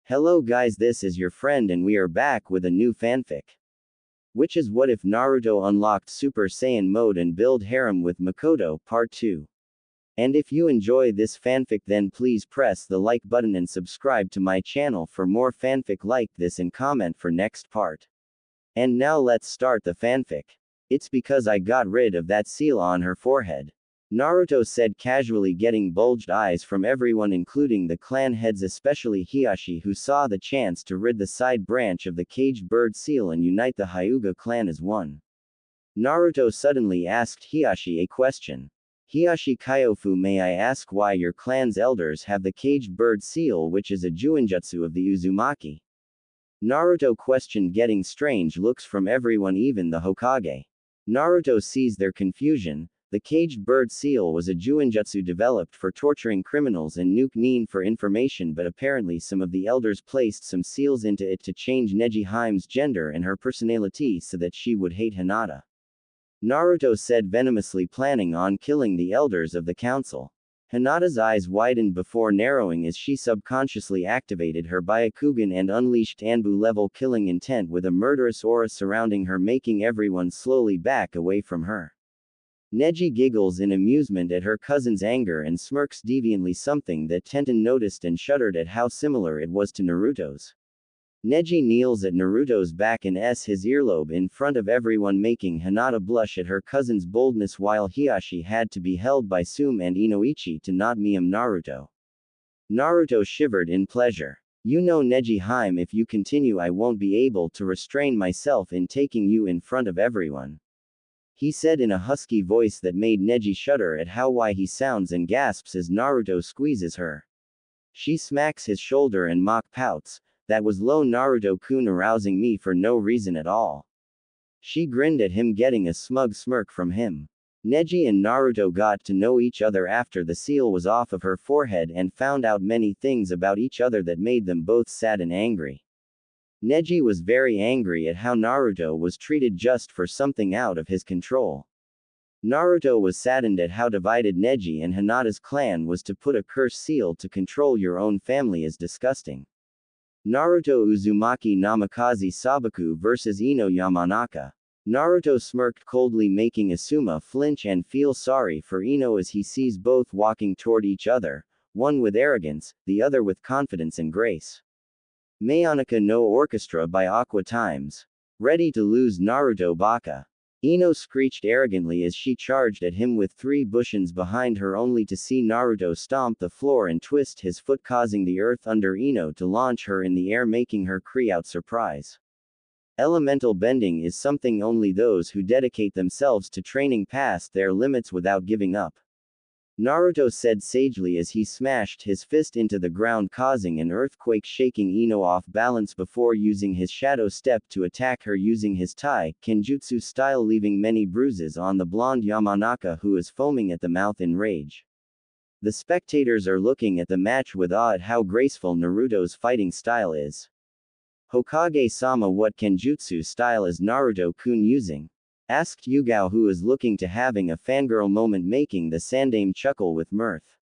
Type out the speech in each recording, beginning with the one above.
Hello guys, this is your friend and we are back with a new fanfic. Which is what if Naruto unlocked Super Saiyan mode and build harem with Mikoto, part 2. And if you enjoy this fanfic then please press the like button and subscribe to my channel for more fanfic like this and comment for next part. And now let's start the fanfic. It's because I got rid of that seal on her forehead. Naruto said casually, getting bulged eyes from everyone including the clan heads, especially Hiashi, who saw the chance to rid the side branch of the caged bird seal and unite the Hyuga clan as one. Naruto suddenly asked Hiashi a question. Hiashi Kyofu, may I ask why your clan's elders have the caged bird seal, which is a juinjutsu of the Uzumaki? Naruto questioned, getting strange looks from everyone, even the Hokage. Naruto sees their confusion. The caged bird seal was a juinjutsu developed for torturing criminals and nuke Nin for information, but apparently some of the elders placed some seals into it to change Neji Haime's gender and her personality so that she would hate Hinata. Naruto said venomously, planning on killing the elders of the council. Hinata's eyes widened before narrowing as she subconsciously activated her Byakugan and unleashed Anbu-level killing intent with a murderous aura surrounding her, making everyone slowly back away from her. Neji giggles in amusement at her cousin's anger and smirks deviantly, something that Tenten noticed and shuddered at how similar it was to Naruto's. Neji kneels at Naruto's back and his earlobe in front of everyone, making Hinata blush at her cousin's boldness, while Hiashi had to be held by Sume and Inoichi to not meme Naruto. Naruto shivered in pleasure. You know, Neji Haime, if you continue I won't be able to restrain myself in taking you in front of everyone. He said in a husky voice that made Neji shudder at how why he sounds and gasps as Naruto squeezes her. She smacks his shoulder and mock pouts. That was low, Naruto-kun, arousing me for no reason at all. She grinned at him, getting a smug smirk from him. Neji and Naruto got to know each other after the seal was off of her forehead and found out many things about each other that made them both sad and angry. Neji was very angry at how Naruto was treated just for something out of his control. Naruto was saddened at how divided Neji and Hinata's clan was. To put a curse seal to control your own family is disgusting. Naruto Uzumaki Namikaze Sabaku vs Ino Yamanaka. Naruto smirked coldly, making Asuma flinch and feel sorry for Ino as he sees both walking toward each other, one with arrogance, the other with confidence and grace. Mayonaka no Orchestra by Aqua Times. Ready to lose, Naruto Baka. Ino screeched arrogantly as she charged at him with 3 bushins behind her, only to see Naruto stomp the floor and twist his foot, causing the earth under Ino to launch her in the air, making her cry out surprise. Elemental bending is something only those who dedicate themselves to training past their limits without giving up. Naruto said sagely as he smashed his fist into the ground, causing an earthquake, shaking Ino off balance before using his shadow step to attack her using his Tai Kenjutsu style, leaving many bruises on the blonde Yamanaka, who is foaming at the mouth in rage. The spectators are looking at the match with awe at how graceful Naruto's fighting style is. Hokage-sama, what Kenjutsu style is Naruto-kun using? Asked Yugao, who is looking to having a fangirl moment, making the Sandame chuckle with mirth.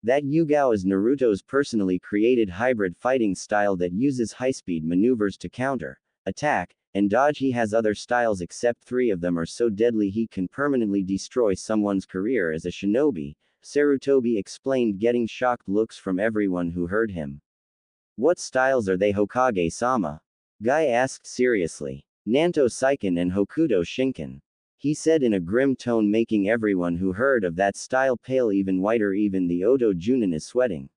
That Yugao is Naruto's personally created hybrid fighting style that uses high-speed maneuvers to counter, attack, and dodge. He has other styles, except 3 of them are so deadly he can permanently destroy someone's career as a shinobi, Sarutobi explained, getting shocked looks from everyone who heard him. What styles are they, Hokage-sama? Guy asked seriously. Nanto Saiken and Hokuto Shinken. He said in a grim tone, making everyone who heard of that style pale even whiter, even the Oto Junin is sweating.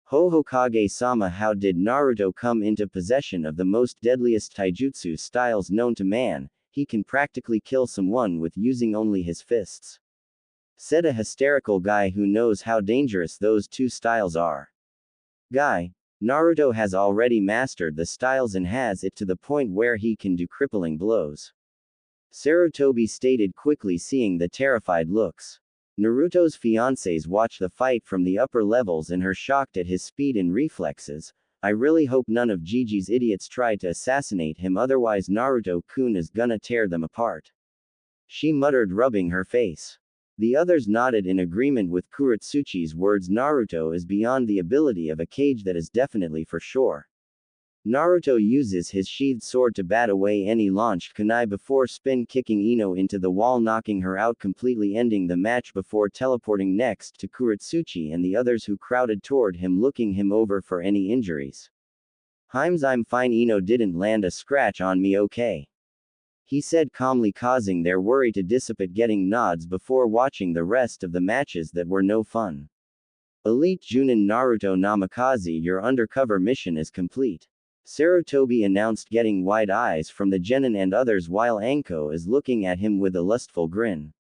Hokage-sama, how did Naruto come into possession of the most deadliest taijutsu styles known to man? He can practically kill someone with using only his fists. Said a hysterical guy who knows how dangerous those 2 styles are. Guy. Naruto has already mastered the styles and has it to the point where he can do crippling blows. Sarutobi stated quickly, seeing the terrified looks. Naruto's fiancés watch the fight from the upper levels and are shocked at his speed and reflexes. I really hope none of Gigi's idiots try to assassinate him, otherwise Naruto-kun is gonna tear them apart. She muttered, rubbing her face. The others nodded in agreement with Kuretsuchi's words. Naruto is beyond the ability of a cage, that is definitely for sure. Naruto uses his sheathed sword to bat away any launched kunai before spin-kicking Ino into the wall, knocking her out completely, ending the match before teleporting next to Kuretsuchi and the others who crowded toward him, looking him over for any injuries. "Himes, I'm fine. Ino didn't land a scratch on me, okay?" he said calmly, causing their worry to dissipate, getting nods before watching the rest of the matches that were no fun. Elite Junin Naruto Namikaze, your undercover mission is complete. Sarutobi announced, getting wide eyes from the genin and others while Anko is looking at him with a lustful grin.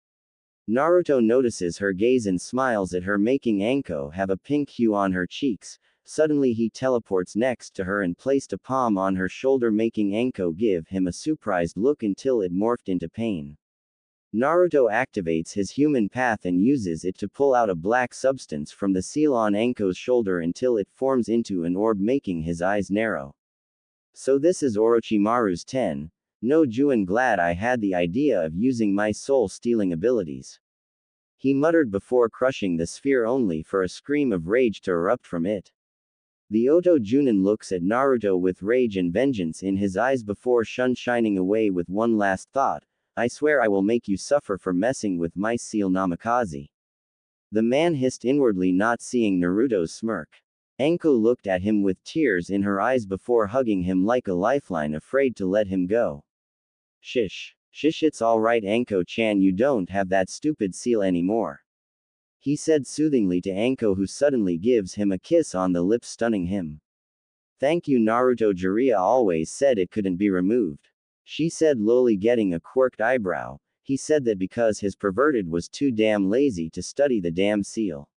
Naruto notices her gaze and smiles at her, making Anko have a pink hue on her cheeks. Suddenly he teleports next to her and placed a palm on her shoulder, making Anko give him a surprised look until it morphed into pain. Naruto activates his human path and uses it to pull out a black substance from the seal on Anko's shoulder until it forms into an orb, making his eyes narrow. "So this is Orochimaru's 10. No Juin, glad I had the idea of using my soul-stealing abilities," he muttered before crushing the sphere, only for a scream of rage to erupt from it. The Oto Junin looks at Naruto with rage and vengeance in his eyes before shining away with one last thought: "I swear I will make you suffer for messing with my seal, Namikaze." The man hissed inwardly, not seeing Naruto's smirk. Anko looked at him with tears in her eyes before hugging him like a lifeline, afraid to let him go. Shish, it's alright Anko-chan, you don't have that stupid seal anymore," he said soothingly to Anko, who suddenly gives him a kiss on the lips, stunning him. "Thank you Naruto, Jiraiya always said it couldn't be removed," she said lowly, getting a quirked eyebrow. He said that because his perverted was too damn lazy to study the damn seal.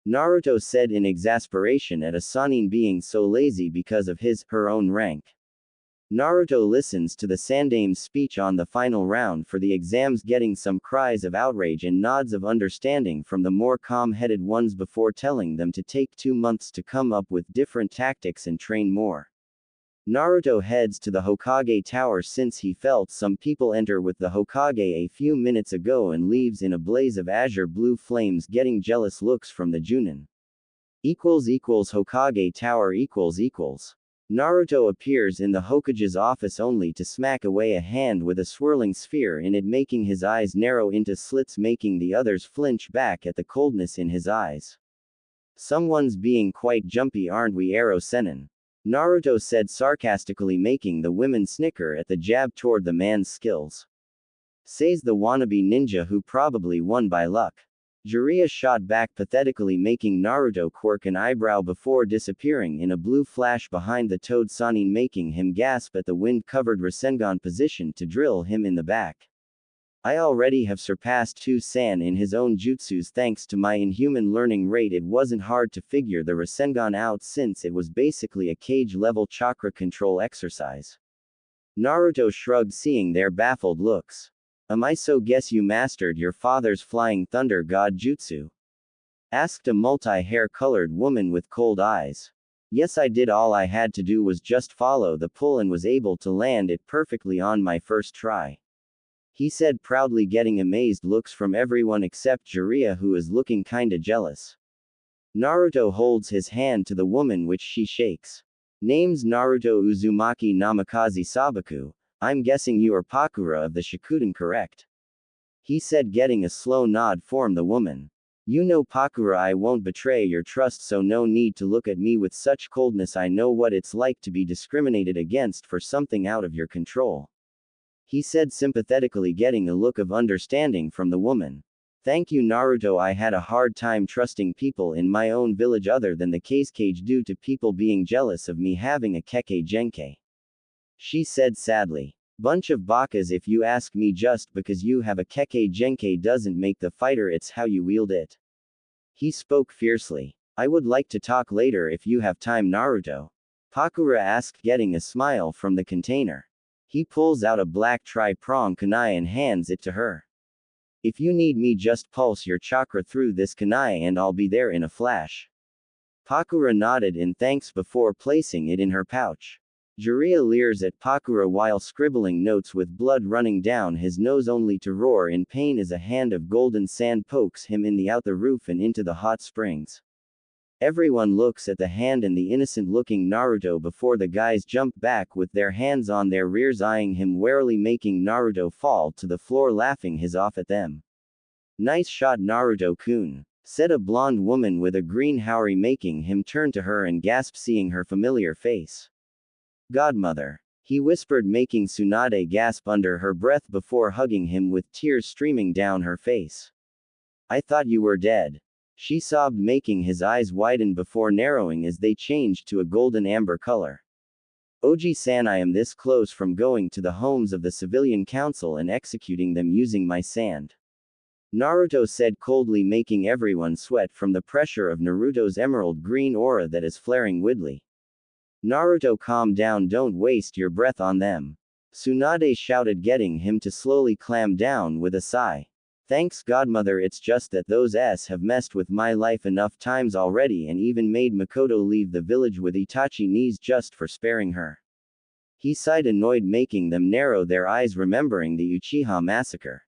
Naruto said in exasperation at a Sannin being so lazy because of her own rank. Naruto listens to the Sandame's speech on the final round for the exams, getting some cries of outrage and nods of understanding from the more calm-headed ones before telling them to take 2 months to come up with different tactics and train more. Naruto heads to the Hokage Tower since he felt some people enter with the Hokage a few minutes ago, and leaves in a blaze of azure blue flames, getting jealous looks from the Junin. Hokage Tower . Naruto appears in the Hokage's office only to smack away a hand with a swirling sphere in it, making his eyes narrow into slits, making the others flinch back at the coldness in his eyes. "Someone's being quite jumpy, aren't we, Ero Sennin?" Naruto said sarcastically, making the women snicker at the jab toward the man's skills. "Says the wannabe ninja who probably won by luck." Jiraiya shot back pathetically, making Naruto quirk an eyebrow before disappearing in a blue flash behind the Toad Sannin, making him gasp at the wind-covered Rasengan position to drill him in the back. "I already have surpassed 2 San in his own jutsus thanks to my inhuman learning rate. It wasn't hard to figure the Rasengan out since it was basically a cage-level chakra control exercise." Naruto shrugged, seeing their baffled looks. "Am I so? Guess you mastered your father's flying thunder god jutsu?" asked a multi-hair-colored woman with cold eyes. "Yes, I did. All I had to do was just follow the pull and was able to land it perfectly on my first try," he said proudly, getting amazed looks from everyone except Jiraiya, who is looking kinda jealous. Naruto holds his hand to the woman, which she shakes. "Name's Naruto Uzumaki Namikaze Sabaku. I'm guessing you are Pakura of the Shikuden, correct?" he said, getting a slow nod from the woman. "You know Pakura, I won't betray your trust, so no need to look at me with such coldness. I know what it's like to be discriminated against for something out of your control," he said sympathetically, getting a look of understanding from the woman. "Thank you Naruto, I had a hard time trusting people in my own village other than the cage due to people being jealous of me having a Kekkei Genkai," she said sadly. "Bunch of bakas if you ask me. Just because you have a Kekkei Genkai doesn't make the fighter, it's how you wield it," he spoke fiercely. "I would like to talk later if you have time Naruto," Pakura asked, getting a smile from the container. He pulls out a black tri-prong kunai and hands it to her. "If you need me, just pulse your chakra through this kunai and I'll be there in a flash." Pakura nodded in thanks before placing it in her pouch. Jiraiya leers at Pakura while scribbling notes with blood running down his nose only to roar in pain as a hand of golden sand pokes him in the out the roof and into the hot springs. Everyone looks at the hand and the innocent-looking Naruto before the guys jump back with their hands on their rears eyeing him warily, making Naruto fall to the floor laughing his off at them. "Nice shot, Naruto-kun," said a blonde woman with a green haori, making him turn to her and gasp seeing her familiar face. "Godmother," he whispered, making Tsunade gasp under her breath before hugging him with tears streaming down her face. "I thought you were dead," she sobbed, making his eyes widen before narrowing as they changed to a golden amber color. "Oji-san, I am this close from going to the homes of the civilian council and executing them using my sand," Naruto said coldly, making everyone sweat from the pressure of Naruto's emerald green aura that is flaring widely. "Naruto, calm down, don't waste your breath on them," Tsunade shouted, getting him to slowly clam down with a sigh. "Thanks, Godmother, it's just that those have messed with my life enough times already and even made Mikoto leave the village with Itachi knees just for sparing her." He sighed, annoyed, making them narrow their eyes remembering the Uchiha massacre.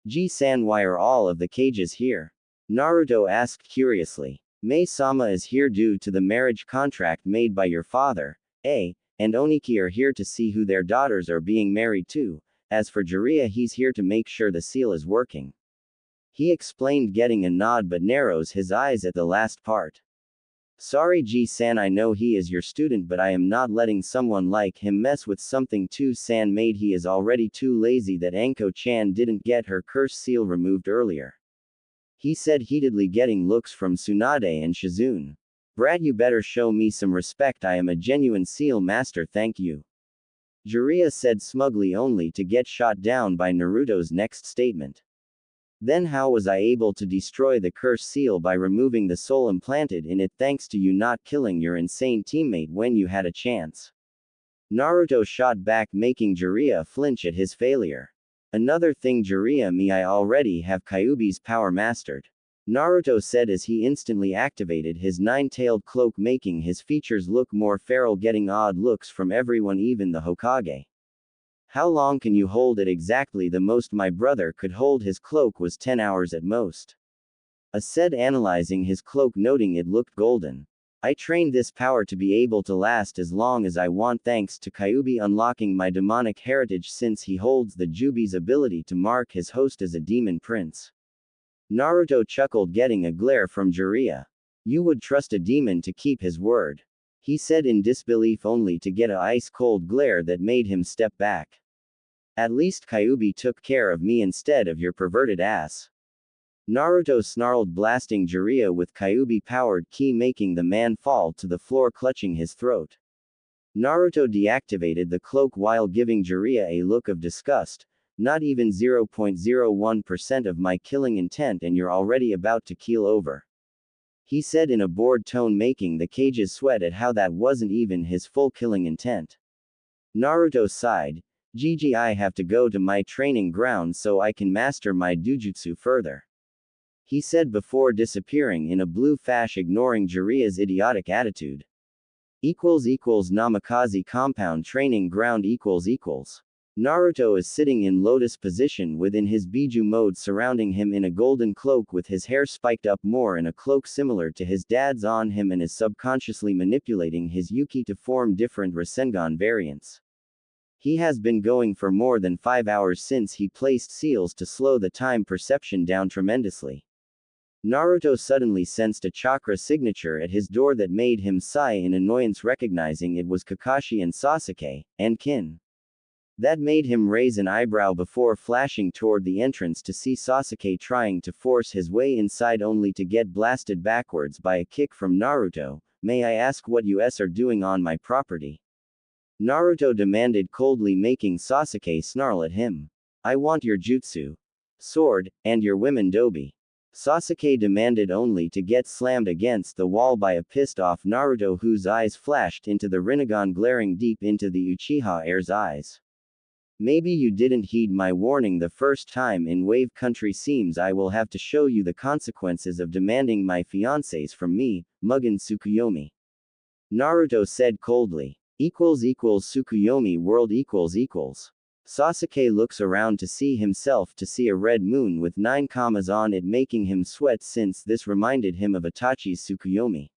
"Ji-san, why are all of the cages here?" Naruto asked curiously. "Mai-sama is here due to the marriage contract made by your father, and Oniki are here to see who their daughters are being married to. As for Jiraiya, he's here to make sure the seal is working," he explained, getting a nod but narrows his eyes at the last part. "Sorry, Ji-san, I know he is your student, but I am not letting someone like him mess with something too made. He is already too lazy that Anko-chan didn't get her curse seal removed earlier," he said heatedly, getting looks from Tsunade and Shizune. "Brat, you better show me some respect. I am a genuine seal master, thank you," Jiraiya said smugly, only to get shot down by Naruto's next statement. "Then how was I able to destroy the curse seal by removing the soul implanted in it, thanks to you not killing your insane teammate when you had a chance?" Naruto shot back, making Jiraiya flinch at his failure. "Another thing, Jiraiya, I already have Kyuubi's power mastered," Naruto said as he instantly activated his nine-tailed cloak, making his features look more feral, getting odd looks from everyone, even the Hokage. "How long can you hold it exactly?" "The most my brother could hold his cloak was 10 hours at most," said, analyzing his cloak, noting it looked golden. "I trained this power to be able to last as long as I want, thanks to Kyuubi unlocking my demonic heritage, since he holds the Jubi's ability to mark his host as a demon prince." Naruto chuckled, getting a glare from Jiraiya. "You would trust a demon to keep his word," he said in disbelief, only to get a ice-cold glare that made him step back. "At least Kyuubi took care of me instead of your perverted ass," Naruto snarled, blasting Jiraiya with Kyuubi-powered ki, making the man fall to the floor, clutching his throat. Naruto deactivated the cloak while giving Jiraiya a look of disgust. "Not even 0.01% of my killing intent and you're already about to keel over," he said in a bored tone, making the cages sweat at how that wasn't even his full killing intent. Naruto sighed. "Gg, I have to go to my training ground so I can master my dujutsu further," he said before disappearing in a blue flash, ignoring Jiraiya's idiotic attitude. Namikaze compound training ground . Naruto is sitting in lotus position within his Biju mode, surrounding him in a golden cloak with his hair spiked up more in a cloak similar to his dad's on him, and is subconsciously manipulating his Yuki to form different Rasengan variants. He has been going for more than 5 hours since he placed seals to slow the time perception down tremendously. Naruto suddenly sensed a chakra signature at his door that made him sigh in annoyance, recognizing it was Kakashi and Sasuke, and Kin. That made him raise an eyebrow before flashing toward the entrance to see Sasuke trying to force his way inside, only to get blasted backwards by a kick from Naruto. "May I ask what you are doing on my property?" Naruto demanded coldly, making Sasuke snarl at him. "I want your jutsu sword, and your women dobi," Sasuke demanded, only to get slammed against the wall by a pissed-off Naruto whose eyes flashed into the Rinnegan, glaring deep into the Uchiha heir's eyes. "Maybe you didn't heed my warning the first time in Wave Country. Seems I will have to show you the consequences of demanding my fiancés from me, Mugen Tsukuyomi," Naruto said coldly. Tsukuyomi world Sasuke looks around to see himself to see a red moon with 9 commas on it making him sweat since this reminded him of Itachi's Tsukuyomi.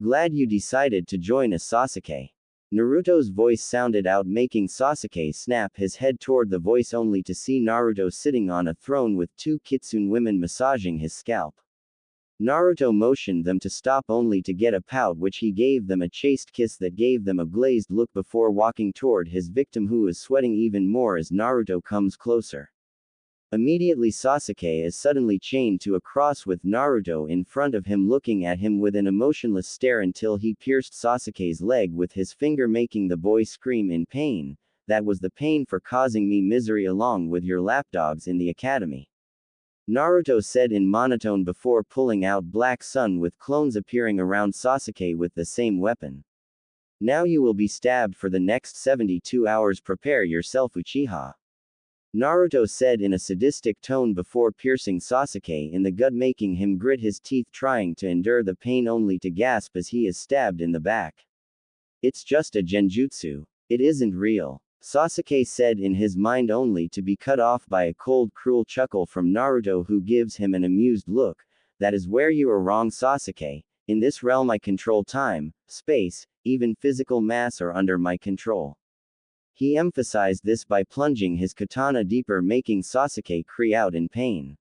Glad you decided to join us Sasuke. Naruto's voice sounded out making Sasuke snap his head toward the voice only to see Naruto sitting on a throne with 2 kitsune women massaging his scalp. Naruto motioned them to stop only to get a pout which he gave them a chaste kiss that gave them a glazed look before walking toward his victim who is sweating even more as Naruto comes closer. Immediately Sasuke is suddenly chained to a cross with Naruto in front of him looking at him with an emotionless stare until he pierced Sasuke's leg with his finger making the boy scream in pain. That was the pain for causing me misery along with your lapdogs in the academy. Naruto said in monotone before pulling out Black Sun with clones appearing around Sasuke with the same weapon. Now you will be stabbed for the next 72 hours prepare yourself Uchiha. Naruto said in a sadistic tone before piercing Sasuke in the gut making him grit his teeth trying to endure the pain only to gasp as he is stabbed in the back. It's just a genjutsu. It isn't real. Sasuke said in his mind only to be cut off by a cold cruel chuckle from Naruto who gives him an amused look. That is where you are wrong Sasuke. In this realm I control time, space, even physical mass are under my control. He emphasized this by plunging his katana deeper making Sasuke cry out in pain.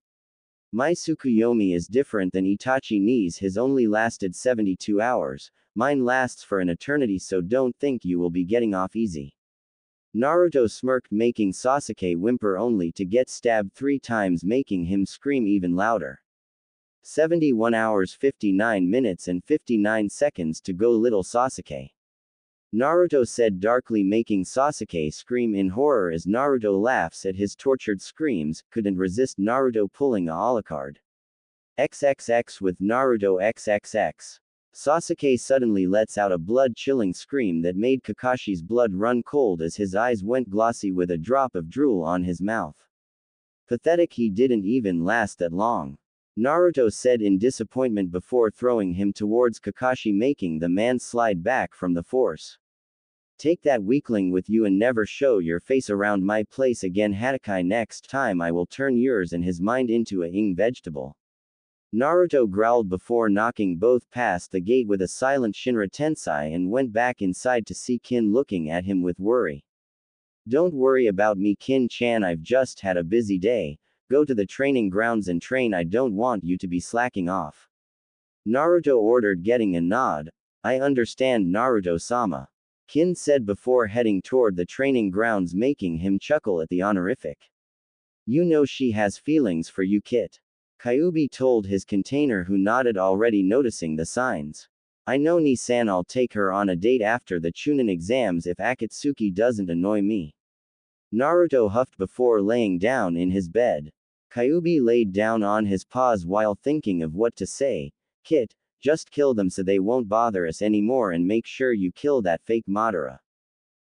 My Tsukuyomi is different than Itachi Ni's his only lasted 72 hours, mine lasts for an eternity so don't think you will be getting off easy. Naruto smirked making Sasuke whimper only to get stabbed 3 times making him scream even louder. 71 hours 59 minutes and 59 seconds to go little Sasuke. Naruto said darkly making Sasuke scream in horror as Naruto laughs at his tortured screams, couldn't resist Naruto pulling a Alucard. XXX with Naruto XXX. Sasuke suddenly lets out a blood-chilling scream that made Kakashi's blood run cold as his eyes went glossy with a drop of drool on his mouth. Pathetic he didn't even last that long. Naruto said in disappointment before throwing him towards Kakashi making the man slide back from the force. Take that weakling with you and never show your face around my place again Hatakai next time I will turn yours and his mind into a ing vegetable. Naruto growled before knocking both past the gate with a silent Shinra Tensei and went back inside to see Kin looking at him with worry. Don't worry about me Kin-chan I've just had a busy day, go to the training grounds and train I don't want you to be slacking off. Naruto ordered getting a nod. I understand Naruto-sama. Kin said before heading toward the training grounds making him chuckle at the honorific. You know she has feelings for you Kit. Kyuubi told his container who nodded already noticing the signs. I know Ni-san I'll take her on a date after the Chunin exams if Akatsuki doesn't annoy me. Naruto huffed before laying down in his bed. Kyuubi laid down on his paws while thinking of what to say. Kit, just kill them so they won't bother us anymore and make sure you kill that fake Madara.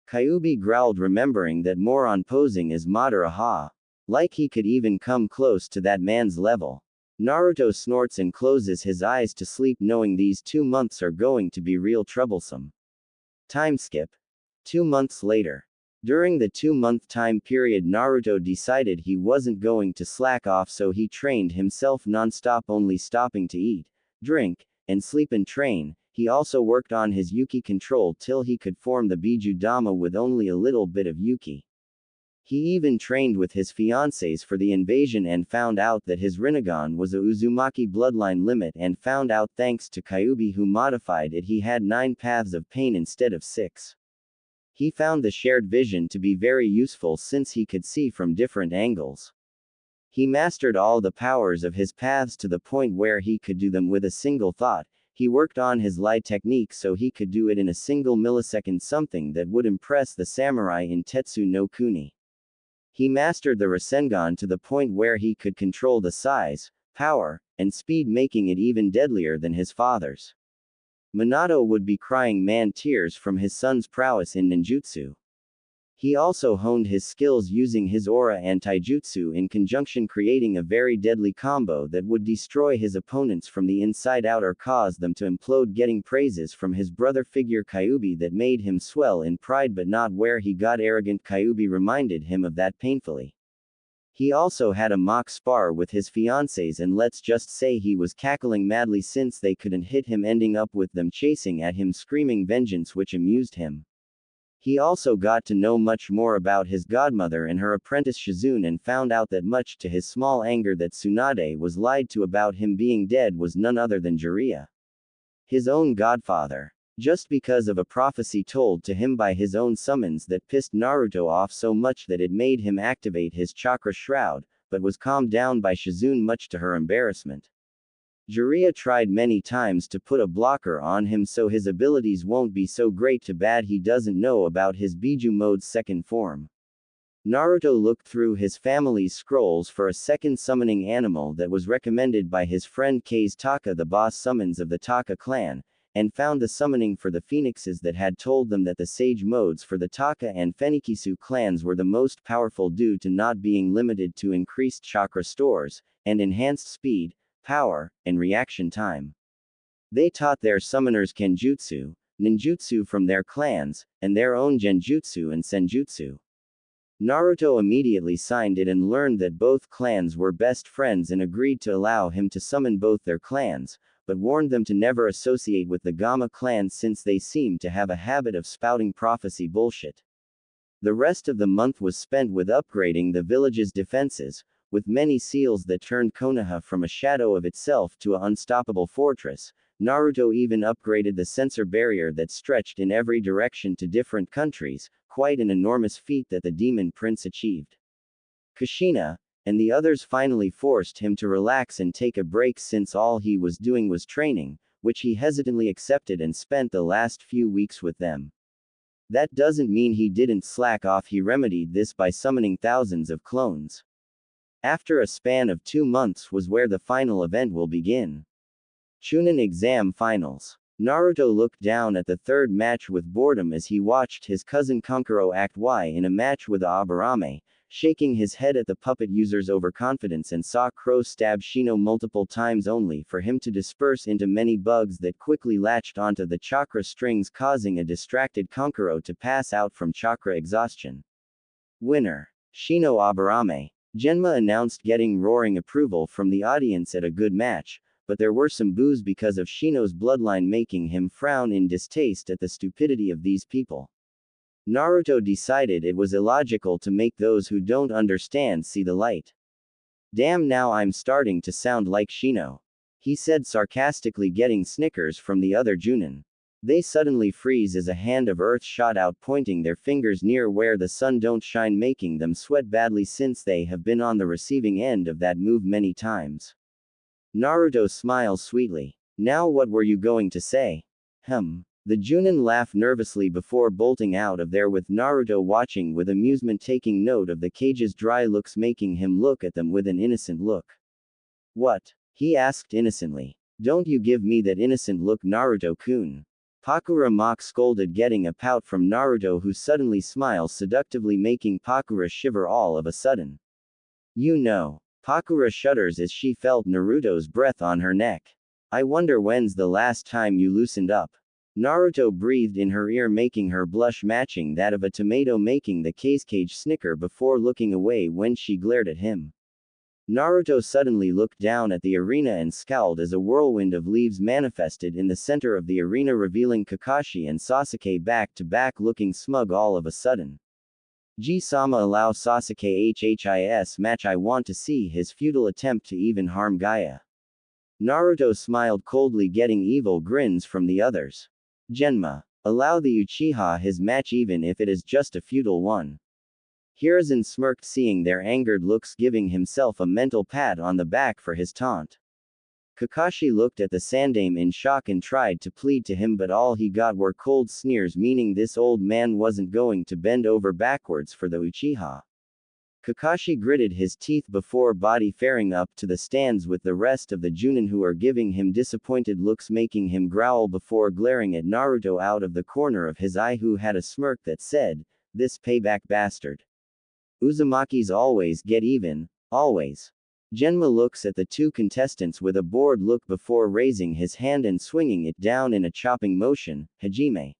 Kyuubi growled remembering that moron posing as Madara ha. Like he could even come close to that man's level. Naruto snorts and closes his eyes to sleep knowing these 2 months are going to be real troublesome. Time skip. 2 months later. During the 2-month time period Naruto decided he wasn't going to slack off so he trained himself non-stop only stopping to eat, drink, and sleep and train. He also worked on his Yuki control till he could form the Biju Dama with only a little bit of Yuki. He even trained with his fiancés for the invasion and found out that his Rinnegan was a Uzumaki bloodline limit and found out thanks to Kyuubi who modified it he had 9 paths of pain instead of 6. He found the shared vision to be very useful since he could see from different angles. He mastered all the powers of his paths to the point where he could do them with a single thought. He worked on his light technique so he could do it in a single millisecond something that would impress the samurai in Tetsu no Kuni. He mastered the Rasengan to the point where he could control the size, power, and speed making it even deadlier than his father's. Minato would be crying man tears from his son's prowess in ninjutsu. He also honed his skills using his aura and taijutsu in conjunction, creating a very deadly combo that would destroy his opponents from the inside out or cause them to implode, getting praises from his brother figure Kyuubi that made him swell in pride, but not where he got arrogant. Kyuubi reminded him of that painfully. He also had a mock spar with his fiancées, and let's just say he was cackling madly since they couldn't hit him, ending up with them chasing at him screaming vengeance, which amused him. He also got to know much more about his godmother and her apprentice Shizune, and found out that much to his small anger that Tsunade was lied to about him being dead was none other than Jiraiya, his own godfather. Just because of a prophecy told to him by his own summons that pissed Naruto off so much that it made him activate his chakra shroud, but was calmed down by Shizune much to her embarrassment. Jiraiya tried many times to put a blocker on him so his abilities won't be so great, too bad he doesn't know about his Biju mode's second form. Naruto looked through his family's scrolls for a second summoning animal that was recommended by his friend Kase Taka, the boss summons of the Taka clan, and found the summoning for the phoenixes that had told them that the sage modes for the Taka and Fenikisu clans were the most powerful due to not being limited to increased chakra stores, and enhanced speed, power, and reaction time. They taught their summoners kenjutsu, ninjutsu from their clans, and their own genjutsu and senjutsu. Naruto immediately signed it and learned that both clans were best friends and agreed to allow him to summon both their clans, but warned them to never associate with the Gamma clan since they seemed to have a habit of spouting prophecy bullshit. The rest of the month was spent with upgrading the village's defenses, with many seals that turned Konoha from a shadow of itself to an unstoppable fortress. Naruto even upgraded the sensor barrier that stretched in every direction to different countries, quite an enormous feat that the demon prince achieved. Kushina and the others finally forced him to relax and take a break since all he was doing was training, which he hesitantly accepted and spent the last few weeks with them. That doesn't mean he didn't slack off. He remedied this by summoning thousands of clones. After a span of 2 months was where the final event will begin. Chunin Exam Finals. Naruto looked down at the third match with boredom as he watched his cousin Kankuro act Y in a match with Aburame, shaking his head at the puppet user's overconfidence, and saw Crow stab Shino multiple times only for him to disperse into many bugs that quickly latched onto the chakra strings, causing a distracted Kankuro to pass out from chakra exhaustion. Winner: Shino Aburame. Genma announced, getting roaring approval from the audience at a good match, but there were some boos because of Shino's bloodline, making him frown in distaste at the stupidity of these people. Naruto decided it was illogical to make those who don't understand see the light. Damn, now I'm starting to sound like Shino, he said sarcastically, getting snickers from the other Junin. They suddenly freeze as a hand of earth shot out, pointing their fingers near where the sun don't shine, making them sweat badly since they have been on the receiving end of that move many times. Naruto smiles sweetly. Now what were you going to say? The Junin laughed nervously before bolting out of there, with Naruto watching with amusement, taking note of the cage's dry looks, making him look at them with an innocent look. What? He asked innocently. Don't you give me that innocent look, Naruto-kun. Pakura mock scolded, getting a pout from Naruto, who suddenly smiles seductively, making Pakura shiver all of a sudden. You know. Pakura shudders as she felt Naruto's breath on her neck. I wonder when's the last time you loosened up. Naruto breathed in her ear, making her blush, matching that of a tomato, making the cage snicker before looking away when she glared at him. Naruto suddenly looked down at the arena and scowled as a whirlwind of leaves manifested in the center of the arena, revealing Kakashi and Sasuke back to back, looking smug all of a sudden. G-sama, allow Sasuke HHIS match. I want to see his futile attempt to even harm Gaia. Naruto smiled coldly, getting evil grins from the others. Genma, allow the Uchiha his match even if it is just a futile one. Hiruzen smirked, seeing their angered looks, giving himself a mental pat on the back for his taunt. Kakashi looked at the Sandame in shock and tried to plead to him, but all he got were cold sneers, meaning this old man wasn't going to bend over backwards for the Uchiha. Kakashi gritted his teeth before body faring up to the stands with the rest of the Junin, who are giving him disappointed looks, making him growl before glaring at Naruto out of the corner of his eye, who had a smirk that said, this payback bastard. Uzumaki's always get even, always. Genma looks at the two contestants with a bored look before raising his hand and swinging it down in a chopping motion, Hajime.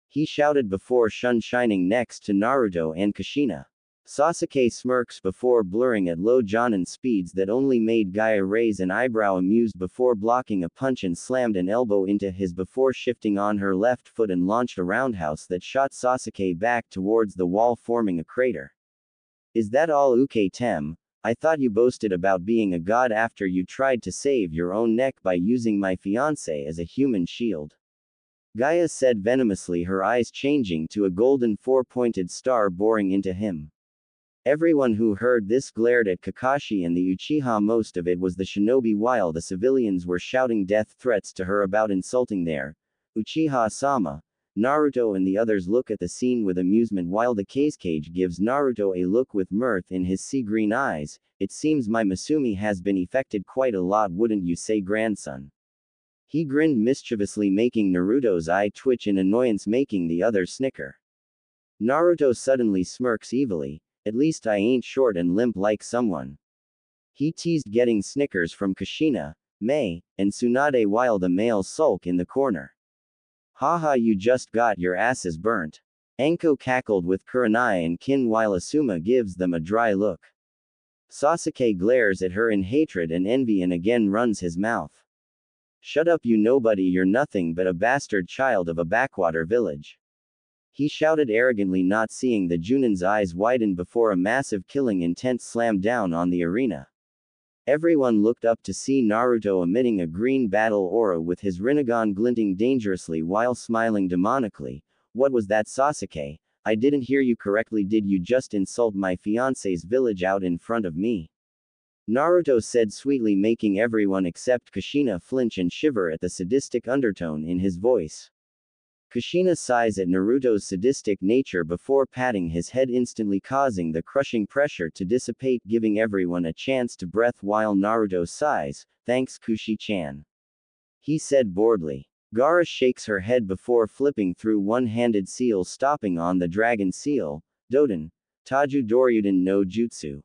He shouted before shining next to Naruto and Kushina. Sasuke smirks before blurring at low Jonin speeds that only made Gaia raise an eyebrow amused before blocking a punch and slammed an elbow into his before shifting on her left foot and launched a roundhouse that shot Sasuke back towards the wall forming a crater. Is that all Uke-tem? I thought you boasted about being a god after you tried to save your own neck by using my fiancé as a human shield. Gaia said venomously, her eyes changing to a golden four-pointed star boring into him. Everyone who heard this glared at Kakashi and the Uchiha. Most of it was the shinobi while the civilians were shouting death threats to her about insulting their Uchiha-sama. Naruto and the others look at the scene with amusement while the Kazekage gives Naruto a look with mirth in his sea-green eyes. It seems my Masumi has been affected quite a lot, wouldn't you say, grandson? He grinned mischievously, making Naruto's eye twitch in annoyance, making the others snicker. Naruto suddenly smirks evilly. At least I ain't short and limp like someone. He teased, getting snickers from Kushina, Mei, and Tsunade while the males sulk in the corner. Haha, you just got your asses burnt. Anko cackled with Kurenai and Kin while Asuma gives them a dry look. Sasuke glares at her in hatred and envy and again runs his mouth. Shut up, you nobody, you're nothing but a bastard child of a backwater village. He shouted arrogantly, not seeing the Junin's eyes widen before a massive killing intent slammed down on the arena. Everyone looked up to see Naruto emitting a green battle aura with his Rinnegan glinting dangerously while smiling demonically. What was that, Sasuke? I didn't hear you correctly. Did you just insult my fiancé's village out in front of me? Naruto said sweetly, making everyone except Kushina flinch and shiver at the sadistic undertone in his voice. Kushina sighs at Naruto's sadistic nature before patting his head, instantly causing the crushing pressure to dissipate, giving everyone a chance to breathe while Naruto sighs, thanks Kushi-chan. He said boredly. Gaara shakes her head before flipping through one-handed seal, stopping on the dragon seal, Doden, Taju Doryuden no Jutsu.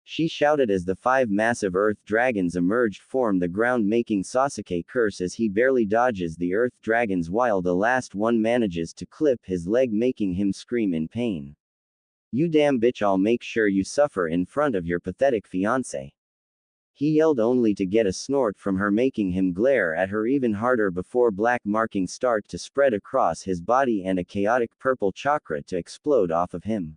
She shouted as the 5 massive earth dragons emerged from the ground, making Sasuke curse as he barely dodges the earth dragons while the last one manages to clip his leg, making him scream in pain. You damn bitch, I'll make sure you suffer in front of your pathetic fiancé. He yelled only to get a snort from her, making him glare at her even harder before black markings start to spread across his body and a chaotic purple chakra to explode off of him.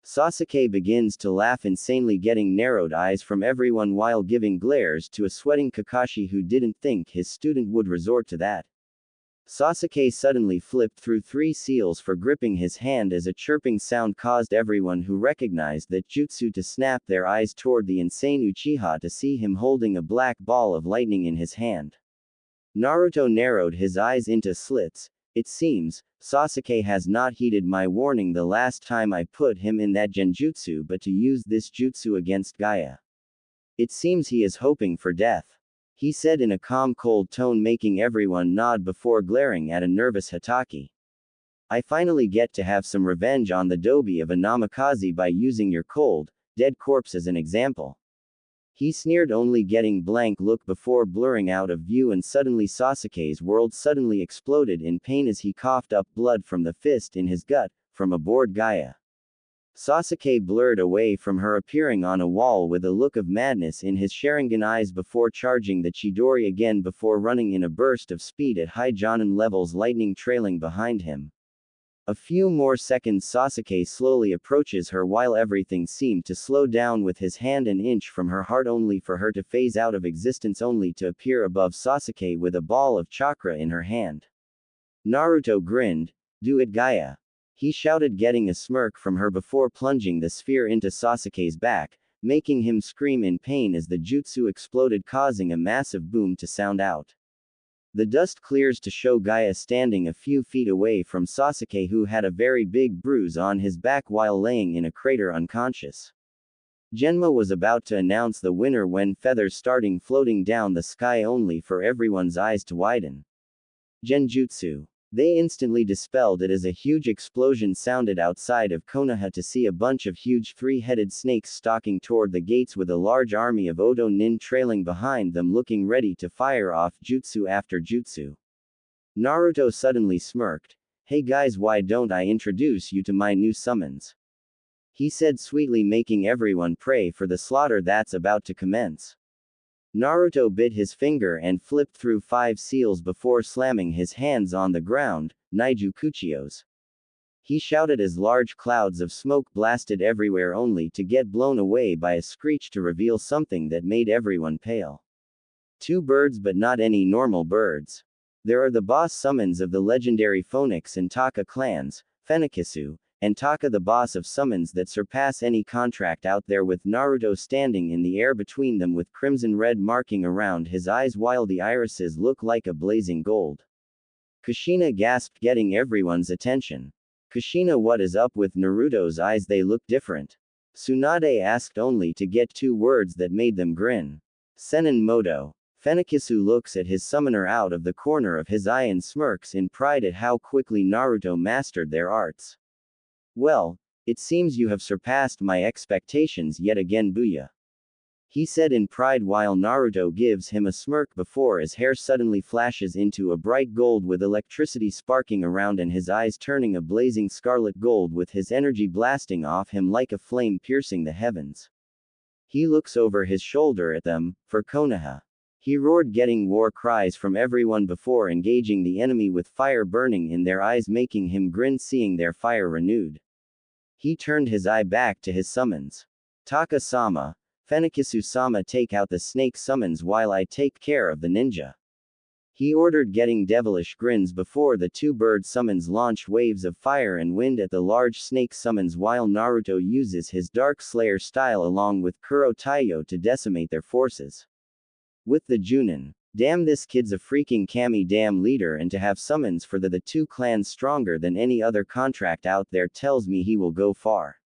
Sasuke begins to laugh insanely, getting narrowed eyes from everyone while giving glares to a sweating Kakashi who didn't think his student would resort to that. Sasuke suddenly flipped through 3 seals for gripping his hand as a chirping sound caused everyone who recognized that jutsu to snap their eyes toward the insane Uchiha to see him holding a black ball of lightning in his hand. Naruto narrowed his eyes into slits. It seems, Sasuke has not heeded my warning the last time I put him in that genjutsu, but to use this jutsu against Gaia. It seems he is hoping for death. He said in a calm, cold tone, making everyone nod before glaring at a nervous Hatake. I finally get to have some revenge on the Dobi of a Namikaze by using your cold, dead corpse as an example. He sneered, only getting blank look before blurring out of view, and suddenly Sasuke's world suddenly exploded in pain as he coughed up blood from the fist in his gut, from aboard Gaia. Sasuke blurred away from her, appearing on a wall with a look of madness in his Sharingan eyes before charging the Chidori again before running in a burst of speed at high Jonin levels, lightning trailing behind him. A few more seconds Sasuke slowly approaches her while everything seemed to slow down, with his hand an inch from her heart, only for her to phase out of existence, only to appear above Sasuke with a ball of chakra in her hand. Naruto grinned. Do it, Gaia. He shouted, getting a smirk from her before plunging the sphere into Sasuke's back, making him scream in pain as the jutsu exploded, causing a massive boom to sound out. The dust clears to show Gaia standing a few feet away from Sasuke, who had a very big bruise on his back while laying in a crater unconscious. Genma was about to announce the winner when feathers starting floating down the sky, only for everyone's eyes to widen. Genjutsu. They instantly dispelled it as a huge explosion sounded outside of Konoha to see a bunch of huge three-headed snakes stalking toward the gates with a large army of Odo Nin trailing behind them looking ready to fire off jutsu after jutsu. Naruto suddenly smirked. "Hey guys, why don't I introduce you to my new summons?" he said sweetly, making everyone pray for the slaughter that's about to commence. Naruto bit his finger and flipped through 5 seals before slamming his hands on the ground. "Naiju Kuchios." He shouted as large clouds of smoke blasted everywhere only to get blown away by a screech to reveal something that made everyone pale. 2 birds, but not any normal birds. There are the boss summons of the legendary Phoenix and Taka clans, Fenikisu, and Taka, the boss of summons that surpass any contract out there, with Naruto standing in the air between them with crimson red marking around his eyes while the irises look like a blazing gold. Kushina gasped, getting everyone's attention. "Kushina, what is up with Naruto's eyes? They look different." Tsunade asked, only to get 2 words that made them grin. "Senin Moto." Fenikisu looks at his summoner out of the corner of his eye and smirks in pride at how quickly Naruto mastered their arts. "Well, it seems you have surpassed my expectations yet again, Booyah," he said in pride while Naruto gives him a smirk before his hair suddenly flashes into a bright gold with electricity sparking around and his eyes turning a blazing scarlet gold with his energy blasting off him like a flame piercing the heavens. He looks over his shoulder at them. "For Konoha," he roared, getting war cries from everyone before engaging the enemy with fire burning in their eyes, making him grin seeing their fire renewed. He turned his eye back to his summons. "Taka-sama, Fenikisu-sama, take out the snake summons while I take care of the ninja," he ordered, getting devilish grins before the 2 bird summons launched waves of fire and wind at the large snake summons while Naruto uses his Dark Slayer style along with Kuro Taiyo to decimate their forces. With the Junin, "Damn, this kid's a freaking kami damn leader, and to have summons for the 2 clans stronger than any other contract out there tells me he will go far,"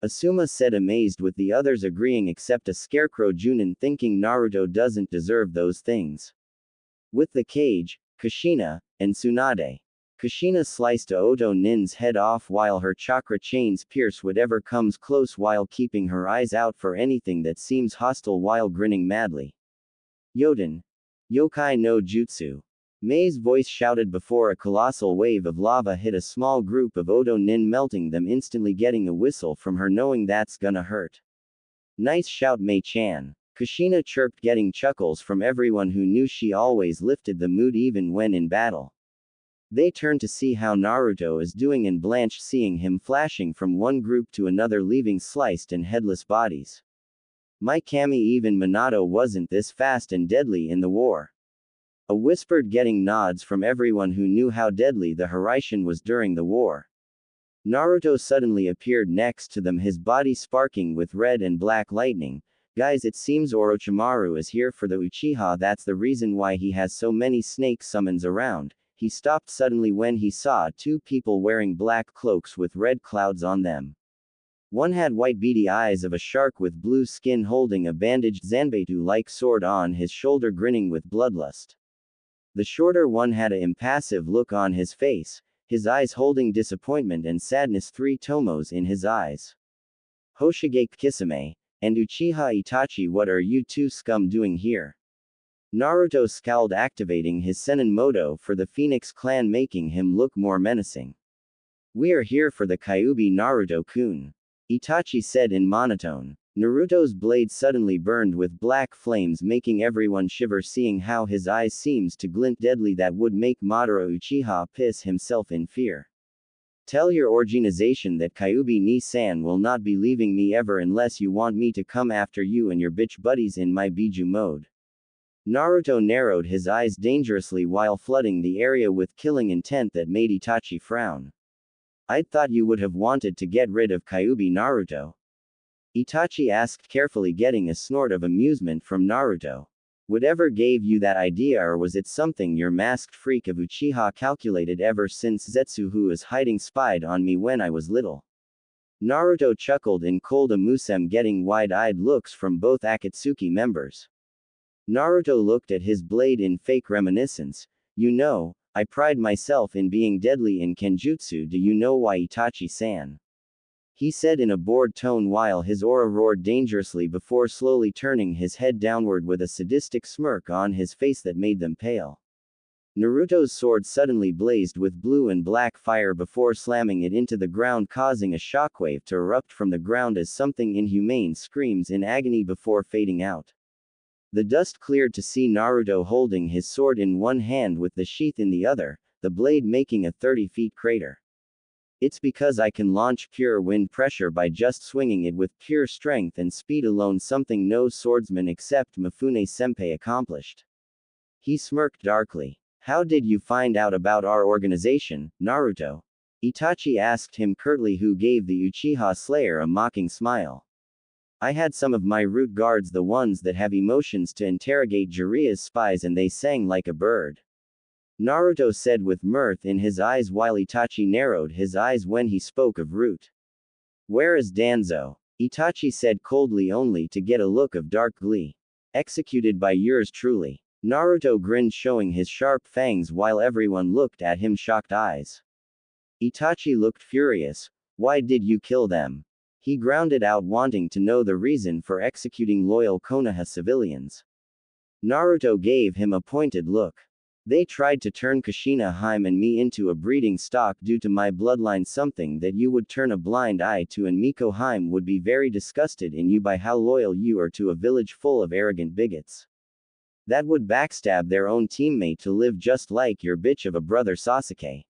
Asuma said, amazed with the others agreeing except a scarecrow Junin thinking Naruto doesn't deserve those things. With the cage, Kushina, and Tsunade. Kushina sliced Odo Nin's head off while her chakra chains pierce whatever comes close while keeping her eyes out for anything that seems hostile while grinning madly. "Yoden. Yokai no Jutsu." Mei's voice shouted before a colossal wave of lava hit a small group of Odo Nin, melting them, instantly getting a whistle from her knowing that's gonna hurt. "Nice shout, Mei-chan." Kushina chirped, getting chuckles from everyone who knew she always lifted the mood even when in battle. They turned to see how Naruto is doing and blanched seeing him flashing from one group to another, leaving sliced and headless bodies. "My kami, even Minato wasn't this fast and deadly in the war." A whispered, getting nods from everyone who knew how deadly the Hiraishin was during the war. Naruto suddenly appeared next to them, his body sparking with red and black lightning. "Guys, it seems Orochimaru is here for the Uchiha. That's the reason why he has so many snake summons around." He stopped suddenly when he saw 2 people wearing black cloaks with red clouds on them. One had white beady eyes of a shark with blue skin, holding a bandaged Zanbeitu-like sword on his shoulder, grinning with bloodlust. The shorter one had an impassive look on his face, his eyes holding disappointment and sadness, 3 tomos in his eyes. "Hoshigaki Kisame, and Uchiha Itachi, what are you 2 scum doing here?" Naruto scowled, activating his Senin Moto for the Phoenix clan, making him look more menacing. "We are here for the Kyuubi, Naruto-kun," Itachi said in monotone. Naruto's blade suddenly burned with black flames, making everyone shiver, seeing how his eyes seems to glint deadly that would make Madara Uchiha piss himself in fear. "Tell your organization that Kyuubi ni-san will not be leaving me ever unless you want me to come after you and your bitch buddies in my Biju mode." Naruto narrowed his eyes dangerously while flooding the area with killing intent that made Itachi frown. "I'd thought you would have wanted to get rid of Kyuubi, Naruto," Itachi asked carefully, getting a snort of amusement from Naruto. "Whatever gave you that idea, or was it something your masked freak of Uchiha calculated ever since Zetsu, who is hiding, spied on me when I was little?" Naruto chuckled in cold amusement, getting wide-eyed looks from both Akatsuki members. Naruto looked at his blade in fake reminiscence. "You know, I pride myself in being deadly in Kenjutsu. Do you know why, Itachi-san? He said in a bored tone while his aura roared dangerously before slowly turning his head downward with a sadistic smirk on his face that made them pale. Naruto's sword suddenly blazed with blue and black fire before slamming it into the ground, causing a shockwave to erupt from the ground as something inhumane screams in agony before fading out. The dust cleared to see Naruto holding his sword in one hand with the sheath in the other, the blade making a 30-foot crater. It's because I can launch pure wind pressure by just swinging it with pure strength and speed alone, something no swordsman except Mifune-senpai accomplished. He smirked darkly. How did you find out about our organization, Naruto? Itachi asked him curtly, who gave the Uchiha Slayer a mocking smile. I had some of my root guards, the ones that have emotions, to interrogate Jiraiya's spies, and they sang like a bird. Naruto said with mirth in his eyes while Itachi narrowed his eyes when he spoke of Root. Where is Danzo? Itachi said coldly, only to get a look of dark glee. Executed by yours truly. Naruto grinned, showing his sharp fangs while everyone looked at him shocked eyes. Itachi looked furious. Why did you kill them? He grounded out, wanting to know the reason for executing loyal Konoha civilians. Naruto gave him a pointed look. They tried to turn Kushina Haim and me into a breeding stock due to my bloodline, something that you would turn a blind eye to, and Miko Haim would be very disgusted in you by how loyal you are to a village full of arrogant bigots. That would backstab their own teammate to live just like your bitch of a brother Sasuke.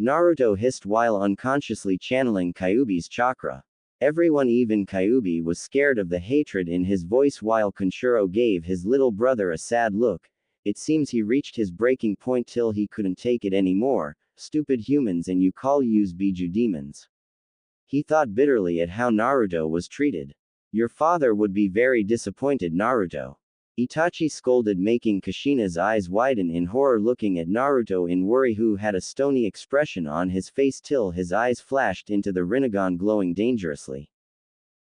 Naruto hissed while unconsciously channeling Kyuubi's chakra. Everyone, even Kyuubi, was scared of the hatred in his voice while Kenshiro gave his little brother a sad look. It seems he reached his breaking point till he couldn't take it anymore. Stupid humans, and you call yous Biju demons. He thought bitterly at how Naruto was treated. Your father would be very disappointed, Naruto. Itachi scolded, making Kushina's eyes widen in horror, looking at Naruto in worry, who had a stony expression on his face till his eyes flashed into the Rinnegan, glowing dangerously.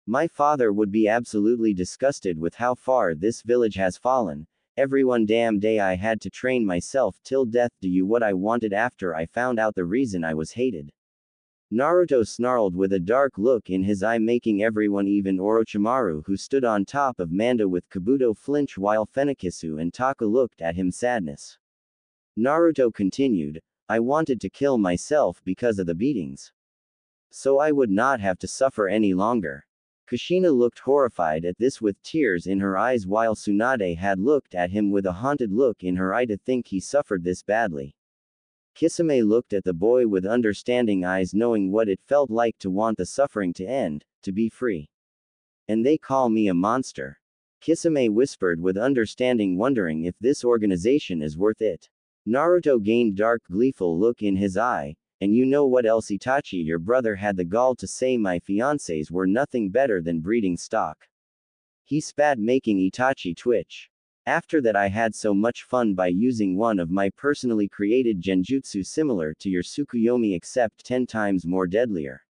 My father would be absolutely disgusted with how far this village has fallen. Everyone damn day I had to train myself till death to do what I wanted after I found out the reason I was hated. Naruto snarled with a dark look in his eye, making everyone, even Orochimaru, who stood on top of Manda with Kabuto, flinch while Fenikisu and Taka looked at him sadness. Naruto continued, I wanted to kill myself because of the beatings. So I would not have to suffer any longer. Kushina looked horrified at this with tears in her eyes, while Tsunade had looked at him with a haunted look in her eye to think he suffered this badly. Kisame looked at the boy with understanding eyes, knowing what it felt like to want the suffering to end, to be free. And they call me a monster. Kisame whispered with understanding, wondering if this organization is worth it. Naruto gained dark gleeful look in his eye. And you know what else, Itachi? Your brother had the gall to say my fiancés were nothing better than breeding stock. He spat, making Itachi twitch. After that, I had so much fun by using one of my personally created genjutsu similar to your Tsukuyomi, except 10 times more deadlier.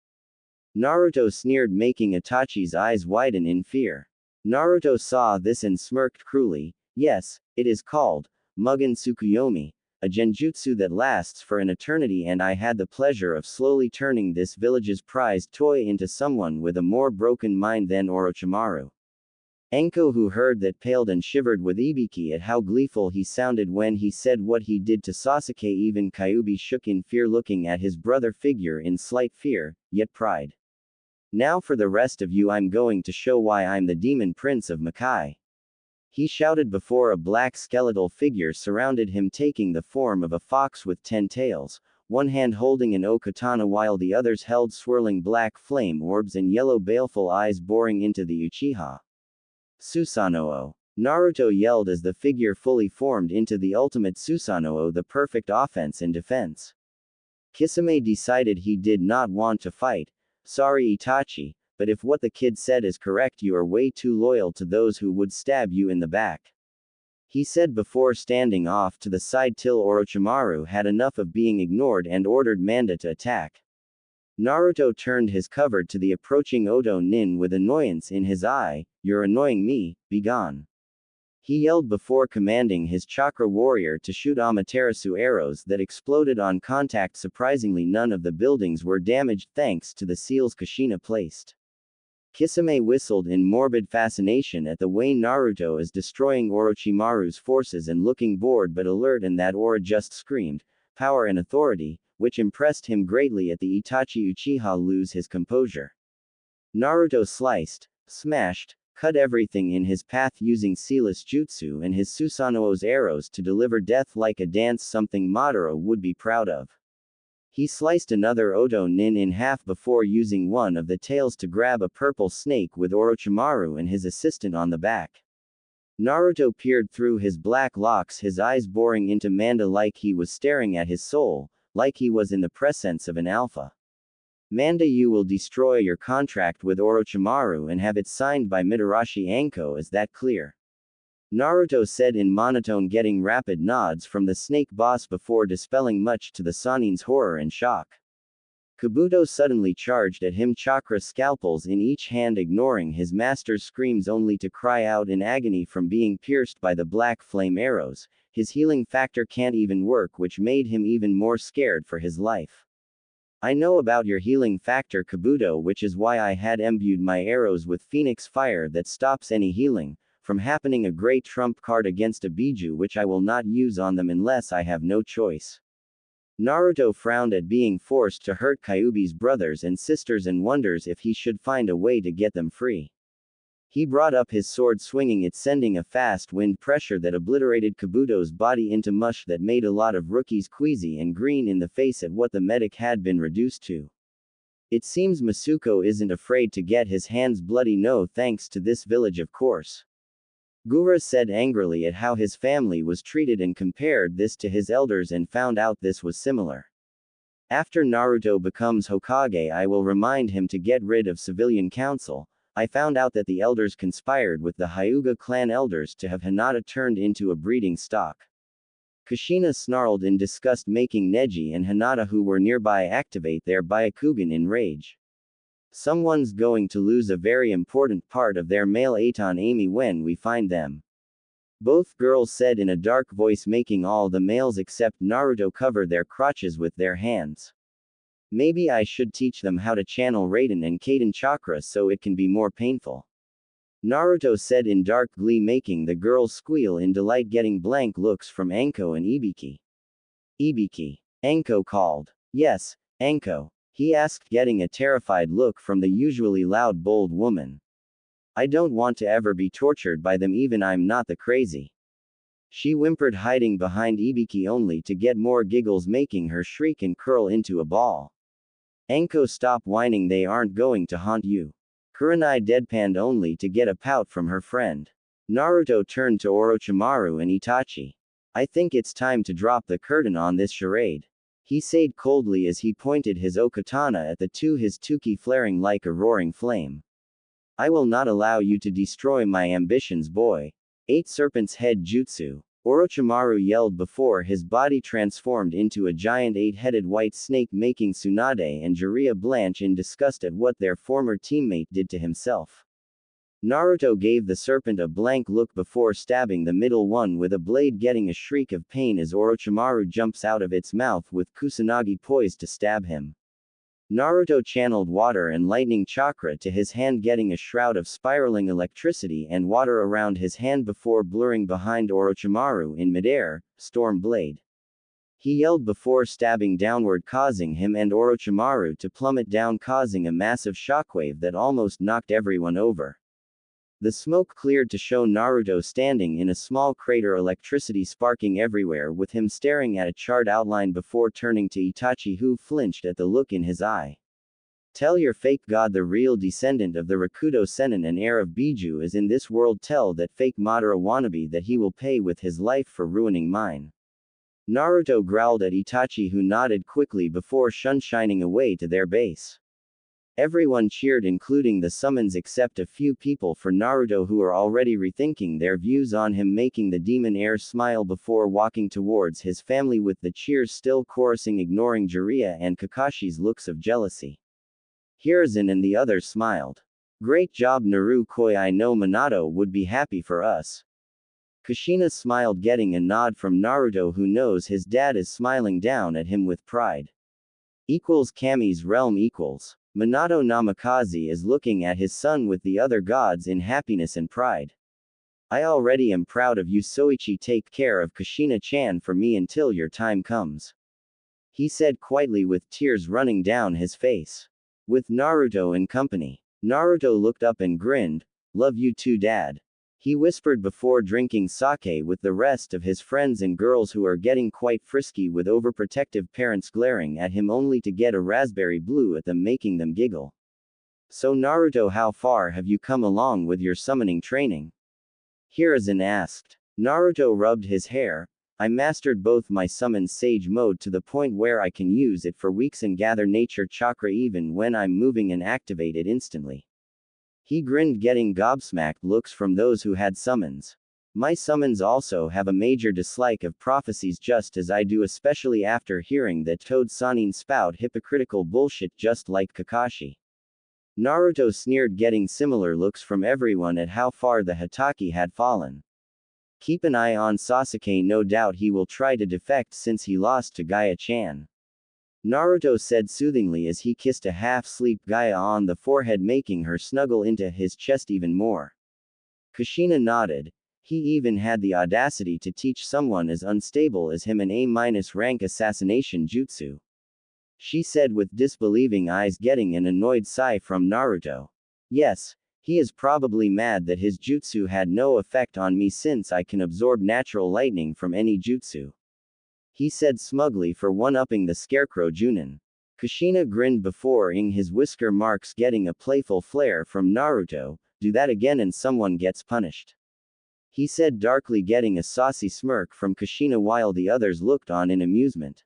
Naruto sneered, making Itachi's eyes widen in fear. Naruto saw this and smirked cruelly. Yes, it is called Mugen Tsukuyomi, a genjutsu that lasts for an eternity, and I had the pleasure of slowly turning this village's prized toy into someone with a more broken mind than Orochimaru. Enko, who heard that, paled and shivered with ibiki at how gleeful he sounded when he said what he did to Sasuke. Even Kyuubi shook in fear, looking at his brother figure in slight fear, yet pride. Now for the rest of you, I'm going to show why I'm the demon prince of Makai. He shouted before a black skeletal figure surrounded him, taking the form of a fox with 10 tails, one hand holding an okatana while the others held swirling black flame orbs and yellow baleful eyes boring into the Uchiha. Susanoo. Naruto yelled as the figure fully formed into the ultimate Susanoo, the perfect offense and defense. Kisame decided he did not want to fight. Sorry, Itachi, but if what the kid said is correct, you are way too loyal to those who would stab you in the back. He said before standing off to the side till Orochimaru had enough of being ignored and ordered Manda to attack. Naruto turned his cover to the approaching Oto Nin with annoyance in his eye. You're annoying me, begone. He yelled before commanding his chakra warrior to shoot Amaterasu arrows that exploded on contact. Surprisingly, none of the buildings were damaged thanks to the seals Kushina placed. Kisame whistled in morbid fascination at the way Naruto is destroying Orochimaru's forces and looking bored but alert, and that aura just screamed power and authority, which impressed him greatly at the Itachi Uchiha lose his composure. Naruto sliced, smashed, cut everything in his path using Sealess Jutsu and his Susanoo's arrows to deliver death like a dance, something Madara would be proud of. He sliced another Oto Nin in half before using one of the tails to grab a purple snake with Orochimaru and his assistant on the back. Naruto peered through his black locks, his eyes boring into Manda like he was staring at his soul, like he was in the presence of an alpha. Manda, you will destroy your contract with Orochimaru and have it signed by Mitarashi Anko, is that clear? Naruto said in monotone, getting rapid nods from the snake boss before dispelling much to the Sanin's horror and shock. Kabuto suddenly charged at him, chakra scalpels in each hand, ignoring his master's screams only to cry out in agony from being pierced by the black flame arrows. His healing factor can't even work, which made him even more scared for his life. I know about your healing factor, Kabuto, which is why I had imbued my arrows with phoenix fire that stops any healing from happening, a great trump card against a Biju, which I will not use on them unless I have no choice. Naruto frowned at being forced to hurt Kyuubi's brothers and sisters and wonders if he should find a way to get them free. He brought up his sword, swinging it, sending a fast wind pressure that obliterated Kabuto's body into mush that made a lot of rookies queasy and green in the face at what the medic had been reduced to. It seems Masuko isn't afraid to get his hands bloody, no thanks to this village, of course. Gura said angrily at how his family was treated and compared this to his elders and found out this was similar. After Naruto becomes Hokage, I will remind him to get rid of civilian council. I found out that the elders conspired with the Hyuga clan elders to have Hinata turned into a breeding stock. Kushina snarled in disgust, making Neji and Hinata, who were nearby, activate their Byakugan in rage. Someone's going to lose a very important part of their male Aton Amy when we find them. Both girls said in a dark voice, making all the males except Naruto cover their crotches with their hands. Maybe I should teach them how to channel Raiden and Kaden chakra so it can be more painful. Naruto said in dark glee, making the girls squeal in delight, getting blank looks from Anko and Ibiki. Ibiki. Anko called. Yes, Anko. He asked, getting a terrified look from the usually loud, bold woman. I don't want to ever be tortured by them, even I'm not the crazy. She whimpered, hiding behind Ibiki only to get more giggles, making her shriek and curl into a ball. Anko, stop whining, they aren't going to haunt you. Kurenai deadpanned only to get a pout from her friend. Naruto turned to Orochimaru and Itachi. I think it's time to drop the curtain on this charade. He said coldly as he pointed his okatana at the two, his tuki flaring like a roaring flame. I will not allow you to destroy my ambitions, boy. 8 Serpent's Head Jutsu. Orochimaru yelled before his body transformed into a giant 8-headed white snake, making Tsunade and Jiraiya blanch in disgust at what their former teammate did to himself. Naruto gave the serpent a blank look before stabbing the middle one with a blade, getting a shriek of pain as Orochimaru jumps out of its mouth with Kusanagi poised to stab him. Naruto channeled water and lightning chakra to his hand, getting a shroud of spiraling electricity and water around his hand before blurring behind Orochimaru in midair, Storm Blade. He yelled before stabbing downward, causing him and Orochimaru to plummet down, causing a massive shockwave that almost knocked everyone over. The smoke cleared to show Naruto standing in a small crater, electricity sparking everywhere, with him staring at a charred outline before turning to Itachi, who flinched at the look in his eye. Tell your fake god the real descendant of the Rakudo Sennin and heir of Biju is in this world. Tell that fake Madara wannabe that he will pay with his life for ruining mine. Naruto growled at Itachi, who nodded quickly before shining away to their base. Everyone cheered, including the summons, except a few people for Naruto who are already rethinking their views on him, making the demon heir smile before walking towards his family with the cheers still chorusing, ignoring Jiraiya and Kakashi's looks of jealousy. Hiruzen and the others smiled. Great job, Naru Koi, I know Minato would be happy for us. Kushina smiled, getting a nod from Naruto, who knows his dad is smiling down at him with pride. Equals Kami's realm equals. Minato Namikaze is looking at his son with the other gods in happiness and pride. I already am proud of you, Soichi. Take care of Kushina-chan for me until your time comes, he said quietly with tears running down his face. With Naruto in company, Naruto looked up and grinned. Love you too, dad, he whispered before drinking sake with the rest of his friends and girls, who are getting quite frisky with overprotective parents glaring at him only to get a raspberry blue at them, making them giggle. So Naruto, how far have you come along with your summoning training? Hiruzen asked. Naruto rubbed his hair. I mastered both my summon sage mode to the point where I can use it for weeks and gather nature chakra even when I'm moving and activate it instantly. He grinned, getting gobsmacked looks from those who had summons. My summons also have a major dislike of prophecies, just as I do, especially after hearing that Toad Sanin spout hypocritical bullshit just like Kakashi. Naruto sneered, getting similar looks from everyone at how far the Hatake had fallen. Keep an eye on Sasuke, no doubt he will try to defect since he lost to Gaia-chan, Naruto said soothingly as he kissed a half-asleep Gaia on the forehead, making her snuggle into his chest even more. Kushina nodded. He even had the audacity to teach someone as unstable as him an A-rank assassination jutsu, she said with disbelieving eyes, getting an annoyed sigh from Naruto. Yes, he is probably mad that his jutsu had no effect on me since I can absorb natural lightning from any jutsu, he said smugly for one-upping the scarecrow Junin. Kushina grinned before eyeing his whisker marks, getting a playful flare from Naruto. Do that again and someone gets punished, he said darkly, getting a saucy smirk from Kushina while the others looked on in amusement.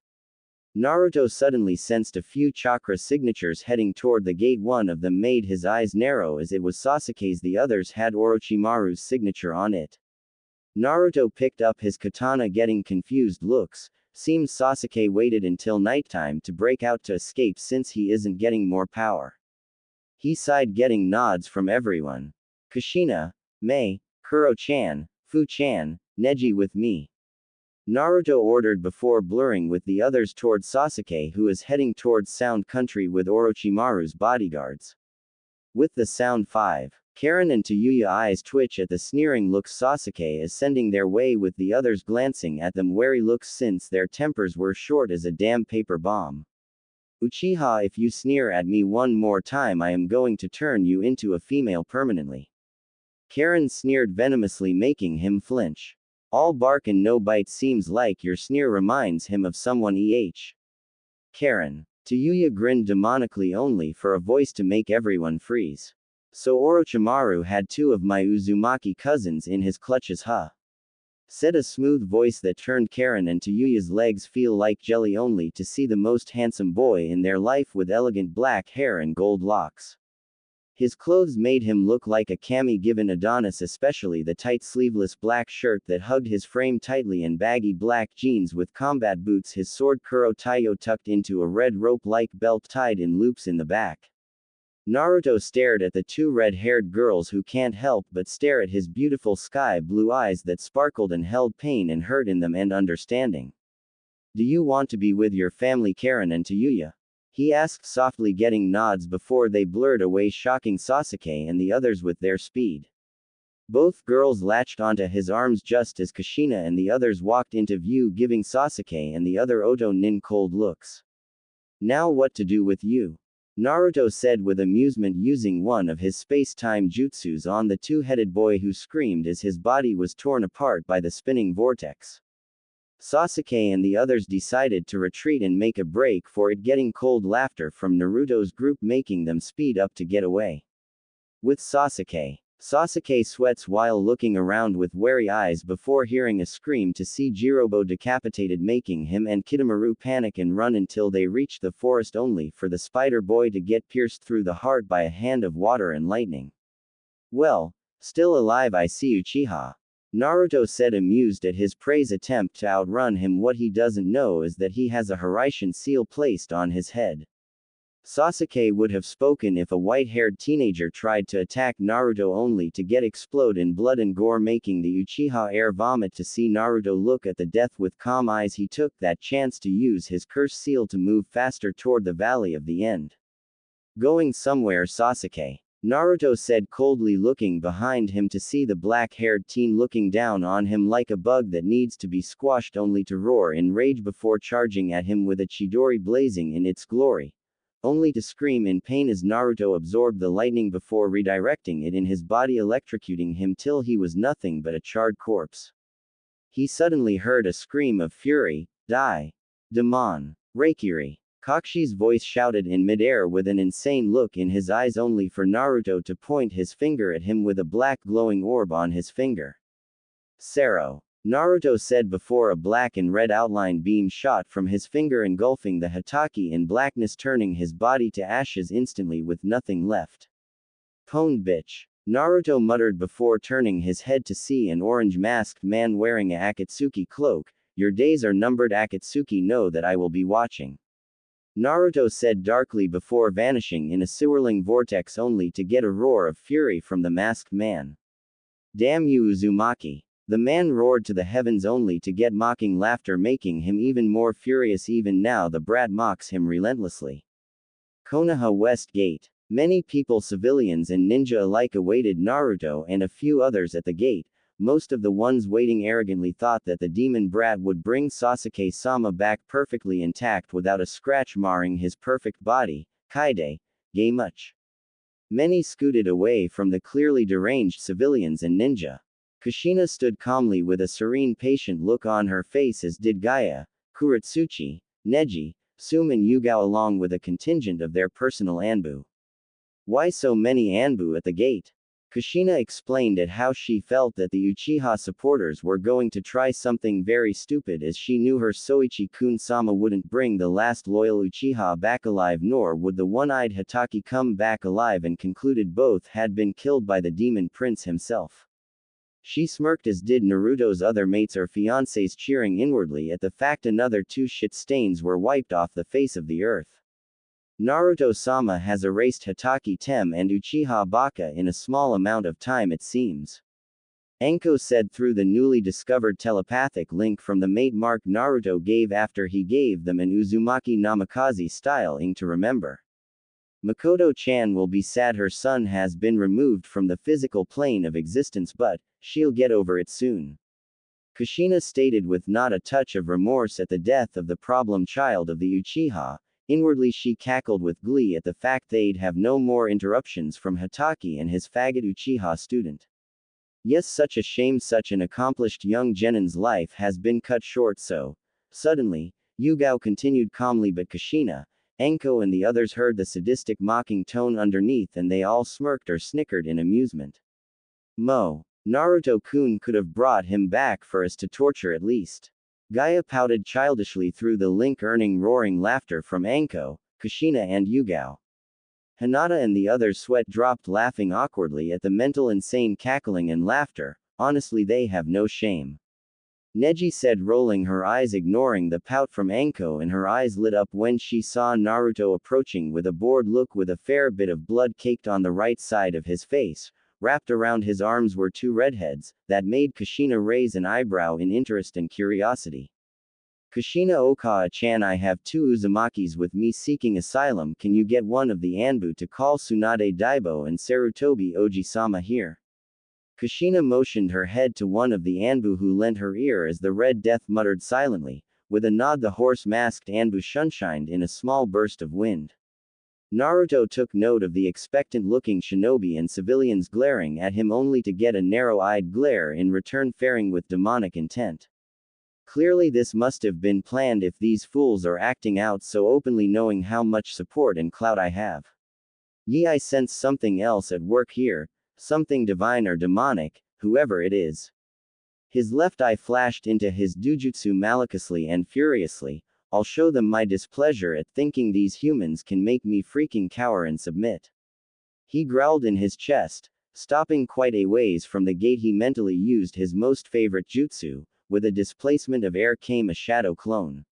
Naruto suddenly sensed a few chakra signatures heading toward the gate. One of them made his eyes narrow as it was Sasuke's, the others had Orochimaru's signature on it. Naruto picked up his katana, getting confused looks. Seems Sasuke waited until nighttime to break out to escape since he isn't getting more power. He sighed, getting nods from everyone. Kushina, Mei, Kuro-chan, Fu-chan, Neji with me, Naruto ordered before blurring with the others towards Sasuke, who is heading towards Sound Country with Orochimaru's bodyguards. With the Sound 5, Karen and Tayuya eyes twitch at the sneering looks Sasuke is sending their way, with the others glancing at them wary looks since their tempers were short as a damn paper bomb. Uchiha, if you sneer at me one more time I am going to turn you into a female permanently, Karen sneered venomously, making him flinch. All bark and no bite. Seems like your sneer reminds him of someone. Karen. Tayuya grinned demonically, only for a voice to make everyone freeze. So Orochimaru had two of my Uzumaki cousins in his clutches, huh? Said a smooth voice that turned Karen and Tayuya's legs feel like jelly, only to see the most handsome boy in their life with elegant black hair and gold locks. His clothes made him look like a Kami-given Adonis, especially the tight sleeveless black shirt that hugged his frame tightly and baggy black jeans with combat boots, his sword Kuro Taiyo tucked into a red rope-like belt tied in loops in the back. Naruto stared at the two red-haired girls, who can't help but stare at his beautiful sky-blue eyes that sparkled and held pain and hurt in them and understanding. Do you want to be with your family, Karen and Tayuya? He asked softly, getting nods before they blurred away, shocking Sasuke and the others with their speed. Both girls latched onto his arms just as Kushina and the others walked into view, giving Sasuke and the other Oto nin cold looks. Now what to do with you? Naruto said with amusement, using one of his space-time jutsus on the two-headed boy, who screamed as his body was torn apart by the spinning vortex. Sasuke and the others decided to retreat and make a break for it, getting cold laughter from Naruto's group making them speed up to get away. With Sasuke sweats while looking around with wary eyes before hearing a scream to see Jirobo decapitated, making him and Kidomaru panic and run until they reached the forest, only for the spider boy to get pierced through the heart by a hand of water and lightning. Well, still alive, I see, Uchiha, Naruto said, amused at his prey's attempt to outrun him. What he doesn't know is that he has a Hiraishin seal placed on his head. Sasuke would have spoken if a white-haired teenager tried to attack Naruto only to get explode in blood and gore, making the Uchiha air vomit to see Naruto look at the death with calm eyes. He took that chance to use his curse seal to move faster toward the valley of the end. Going somewhere, Sasuke? Naruto said coldly, looking behind him to see the black-haired teen looking down on him like a bug that needs to be squashed, only to roar in rage before charging at him with a Chidori blazing in its glory, only to scream in pain as Naruto absorbed the lightning before redirecting it in his body, electrocuting him till he was nothing but a charred corpse. He suddenly heard a scream of fury. Die! Demon! Reikiri! Kakushi's voice shouted in midair with an insane look in his eyes, only for Naruto to point his finger at him with a black glowing orb on his finger. Sero! Naruto said before a black and red outline beam shot from his finger, engulfing the Hatake in blackness, turning his body to ashes instantly with nothing left. Pwned bitch! Naruto muttered before turning his head to see an orange-masked man wearing a Akatsuki cloak. Your days are numbered, Akatsuki. Know that I will be watching. Naruto said darkly before vanishing in a swirling vortex, only to get a roar of fury from the masked man. Damn you, Uzumaki! The man roared to the heavens, only to get mocking laughter, making him even more furious. Even now the brat mocks him relentlessly. Konoha West Gate. Many people, civilians and ninja alike, awaited Naruto and a few others at the gate. Most of the ones waiting arrogantly thought that the demon brat would bring Sasuke-sama back perfectly intact without a scratch marring his perfect body. Kaide, gay much. Many scooted away from the clearly deranged civilians and ninja. Kushina stood calmly with a serene, patient look on her face, as did Gaia, Kuratsuchi, Neji, Sum and Yugao, along with a contingent of their personal Anbu. Why so many Anbu at the gate? Kushina explained at how she felt that the Uchiha supporters were going to try something very stupid, as she knew her Soichi-kun Sama wouldn't bring the last loyal Uchiha back alive, nor would the one-eyed Hatake come back alive, and concluded both had been killed by the demon prince himself. She smirked, as did Naruto's other mates or fiancés, cheering inwardly at the fact another 2 shit stains were wiped off the face of the earth. Naruto-sama has erased Hatake Tem and Uchiha Baka in a small amount of time, it seems. Enko said through the newly discovered telepathic link from the mate mark Naruto gave after he gave them an Uzumaki Namikaze style ink to remember. Mikoto-chan will be sad her son has been removed from the physical plane of existence, but she'll get over it soon. Kushina stated with not a touch of remorse at the death of the problem child of the Uchiha. Inwardly she cackled with glee at the fact they'd have no more interruptions from Hatake and his faggot Uchiha student. Yes, such a shame, such an accomplished young genin's life has been cut short so suddenly. Yugao continued calmly, but Kushina, Enko and the others heard the sadistic mocking tone underneath, and they all smirked or snickered in amusement. Naruto-kun could have brought him back for us to torture at least. Gaia pouted childishly through the link, earning roaring laughter from Enko, Kushina and Yugao. Hinata and the others sweat dropped, laughing awkwardly at the mental insane cackling and laughter. Honestly, they have no shame. Neji said, rolling her eyes, ignoring the pout from Enko, and her eyes lit up when she saw Naruto approaching with a bored look, with a fair bit of blood caked on the right side of his face. Wrapped around his arms were 2 redheads, that made Kushina raise an eyebrow in interest and curiosity. Kushina Okawa-chan, I have 2 Uzumakis with me seeking asylum. Can you get one of the Anbu to call Tsunade Daibo and Sarutobi Oji-sama here? Kushina motioned her head to one of the Anbu, who lent her ear as the Red Death muttered silently. With a nod the horse-masked Anbu sunshined in a small burst of wind. Naruto took note of the expectant-looking shinobi and civilians glaring at him, only to get a narrow-eyed glare in return, faring with demonic intent. Clearly this must have been planned if these fools are acting out so openly, knowing how much support and clout I have. I sense something else at work here, something divine or demonic, whoever it is. His left eye flashed into his dujutsu maliciously and furiously. I'll show them my displeasure at thinking these humans can make me freaking cower and submit. He growled in his chest. Stopping quite a ways from the gate, he mentally used his most favorite jutsu. With a displacement of air came a shadow clone.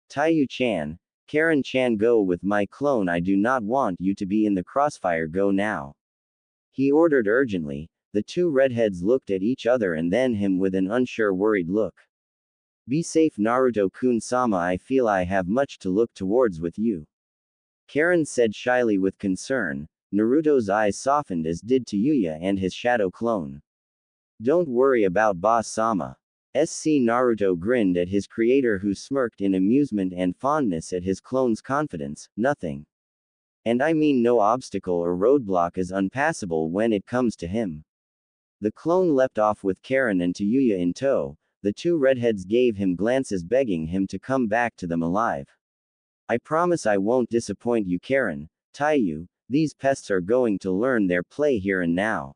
Taiyu-chan, Karen-chan, go with my clone. I do not want you to be in the crossfire. Go now. He ordered urgently. The two redheads looked at each other and then him with an unsure, worried look. Be safe, Naruto-kun-sama. I feel I have much to look towards with you. Karen said shyly with concern. Naruto's eyes softened as did to Yuya and his shadow clone. Don't worry about Boss-sama. SC Naruto grinned at his creator, who smirked in amusement and fondness at his clone's confidence. Nothing. And I mean no obstacle or roadblock is unpassable when it comes to him. The clone leapt off with Karen and to Yuya in tow. The two redheads gave him glances begging him to come back to them alive. I promise I won't disappoint you, Karen. Taiyu, these pests are going to learn their play here and now.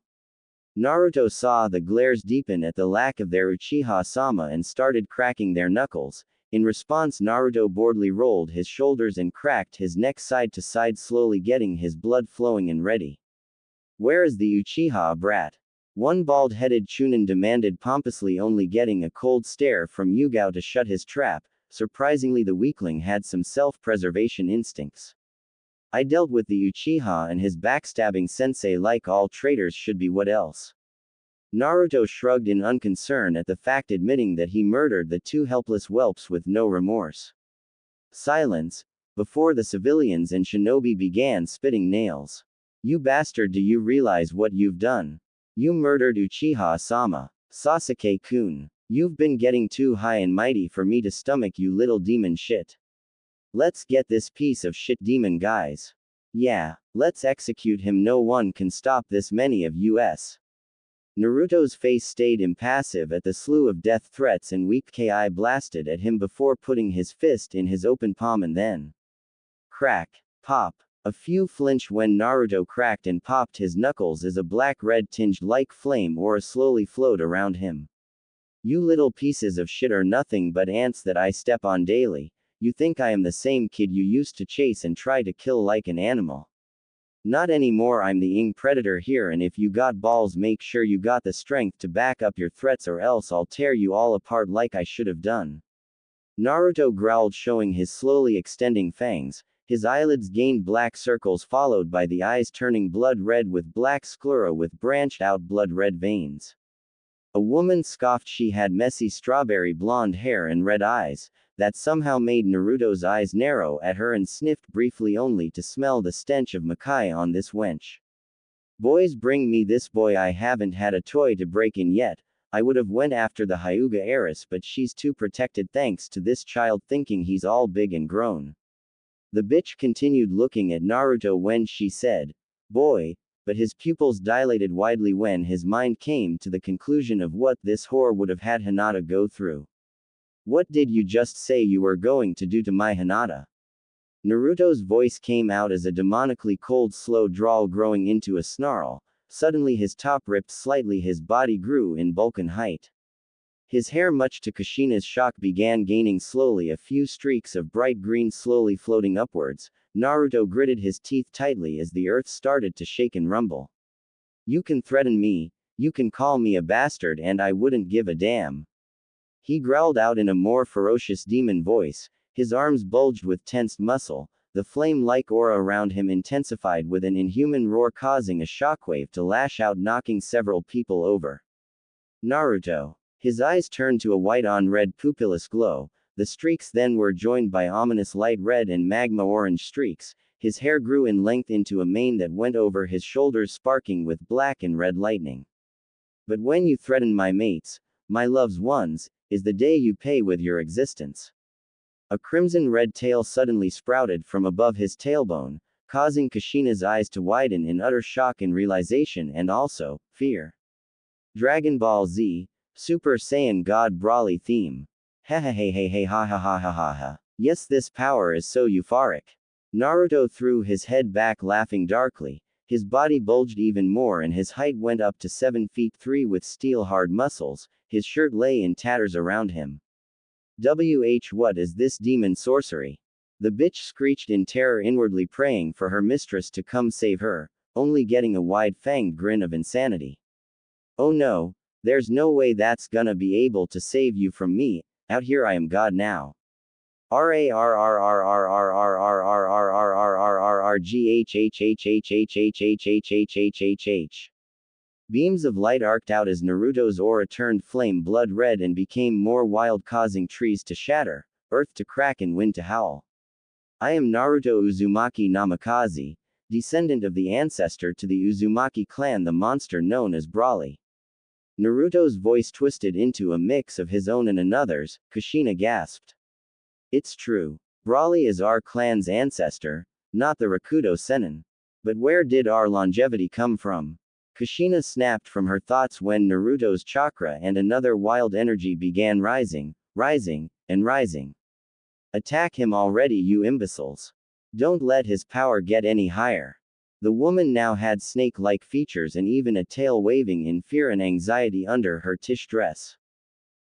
Naruto saw the glares deepen at the lack of their Uchiha-sama and started cracking their knuckles. In response, Naruto boredly rolled his shoulders and cracked his neck side to side, slowly getting his blood flowing and ready. Where is the Uchiha brat? One bald-headed Chunin demanded pompously, only getting a cold stare from Yugao to shut his trap. Surprisingly, the weakling had some self-preservation instincts. I dealt with the Uchiha and his backstabbing sensei like all traitors should be. What else? Naruto shrugged in unconcern at the fact, admitting that he murdered the two helpless whelps with no remorse. Silence, before the civilians and shinobi began spitting nails. You bastard, do you realize what you've done? You murdered Uchiha-sama. Sasuke-kun. You've been getting too high and mighty for me to stomach, you little demon shit. Let's get this piece of shit demon, guys. Yeah, let's execute him. No one can stop this many of us. Naruto's face stayed impassive at the slew of death threats and weak ki blasted at him before putting his fist in his open palm and then crack, pop. A few flinch when Naruto cracked and popped his knuckles as a black-red tinged like flame aura slowly flowed around him. You little pieces of shit are nothing but ants that I step on daily. You think I am the same kid you used to chase and try to kill like an animal? Not anymore. I'm the Ing Predator here, and if you got balls, make sure you got the strength to back up your threats, or else I'll tear you all apart like I should have done. Naruto growled, showing his slowly extending fangs. His eyelids gained black circles followed by the eyes turning blood red with black sclera with branched out blood red veins. A woman scoffed. She had messy strawberry blonde hair and red eyes, that somehow made Naruto's eyes narrow at her, and sniffed briefly only to smell the stench of Makai on this wench. Boys, bring me this boy. I haven't had a toy to break in yet. I would have went after the Hyuga heiress, but she's too protected thanks to this child, thinking he's all big and grown. The bitch continued looking at Naruto when she said, boy, but his pupils dilated widely when his mind came to the conclusion of what this whore would have had Hinata go through. What did you just say you were going to do to my Hinata? Naruto's voice came out as a demonically cold slow drawl growing into a snarl. Suddenly his top ripped slightly, his body grew in bulk and height. His hair, much to Kushina's shock, began gaining slowly, a few streaks of bright green slowly floating upwards. Naruto gritted his teeth tightly as the earth started to shake and rumble. You can threaten me, you can call me a bastard, and I wouldn't give a damn. He growled out in a more ferocious demon voice. His arms bulged with tensed muscle. The flame-like aura around him intensified with an inhuman roar, causing a shockwave to lash out, knocking several people over. Naruto. His eyes turned to a white-on-red pupilless glow. The streaks then were joined by ominous light red and magma-orange streaks. His hair grew in length into a mane that went over his shoulders, sparking with black and red lightning. But when you threaten my mates, my loved ones, is the day you pay with your existence. A crimson-red tail suddenly sprouted from above his tailbone, causing Kushina's eyes to widen in utter shock and realization, and also fear. Dragon Ball Z, Super Saiyan God Broly theme. Hehehehe ha ha ha ha ha ha. Yes, this power is so euphoric. Naruto threw his head back, laughing darkly. His body bulged even more and his height went up to 7 feet 3 with steel-hard muscles. His shirt lay in tatters around him. What is this demon sorcery? The bitch screeched in terror, inwardly praying for her mistress to come save her, only getting a wide-fanged grin of insanity. Oh no, there's no way that's gonna be able to save you from me. Out here I am God now. RARRRRRRRRRRRRRRRGHHHHHHHHHHH. Beams of light arced out as Naruto's aura turned flame blood red and became more wild, causing trees to shatter, earth to crack and wind to howl. I am Naruto Uzumaki Namikaze, descendant of the ancestor to the Uzumaki clan, the monster known as Brawly. Naruto's voice twisted into a mix of his own and another's. Kushina gasped. It's true. Brawly is our clan's ancestor, not the Rakuto Sennin. But where did our longevity come from? Kushina snapped from her thoughts when Naruto's chakra and another wild energy began rising, and rising. Attack him already, you imbeciles. Don't let his power get any higher. The woman now had snake-like features and even a tail waving in fear and anxiety under her tish dress.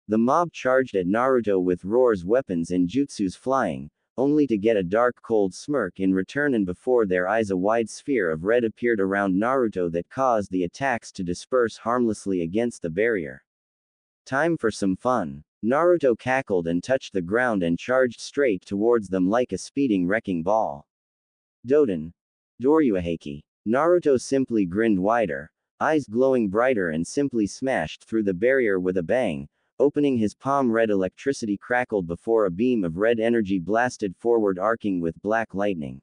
The mob charged at Naruto with roars, weapons and jutsus flying, only to get a dark cold smirk in return, and before their eyes a wide sphere of red appeared around Naruto that caused the attacks to disperse harmlessly against the barrier. Time for some fun. Naruto cackled and touched the ground and charged straight towards them like a speeding wrecking ball. Doden. Doryuaheki. Naruto simply grinned wider, eyes glowing brighter, and simply smashed through the barrier with a bang, opening his palm. Red electricity crackled before a beam of red energy blasted forward, arcing with black lightning.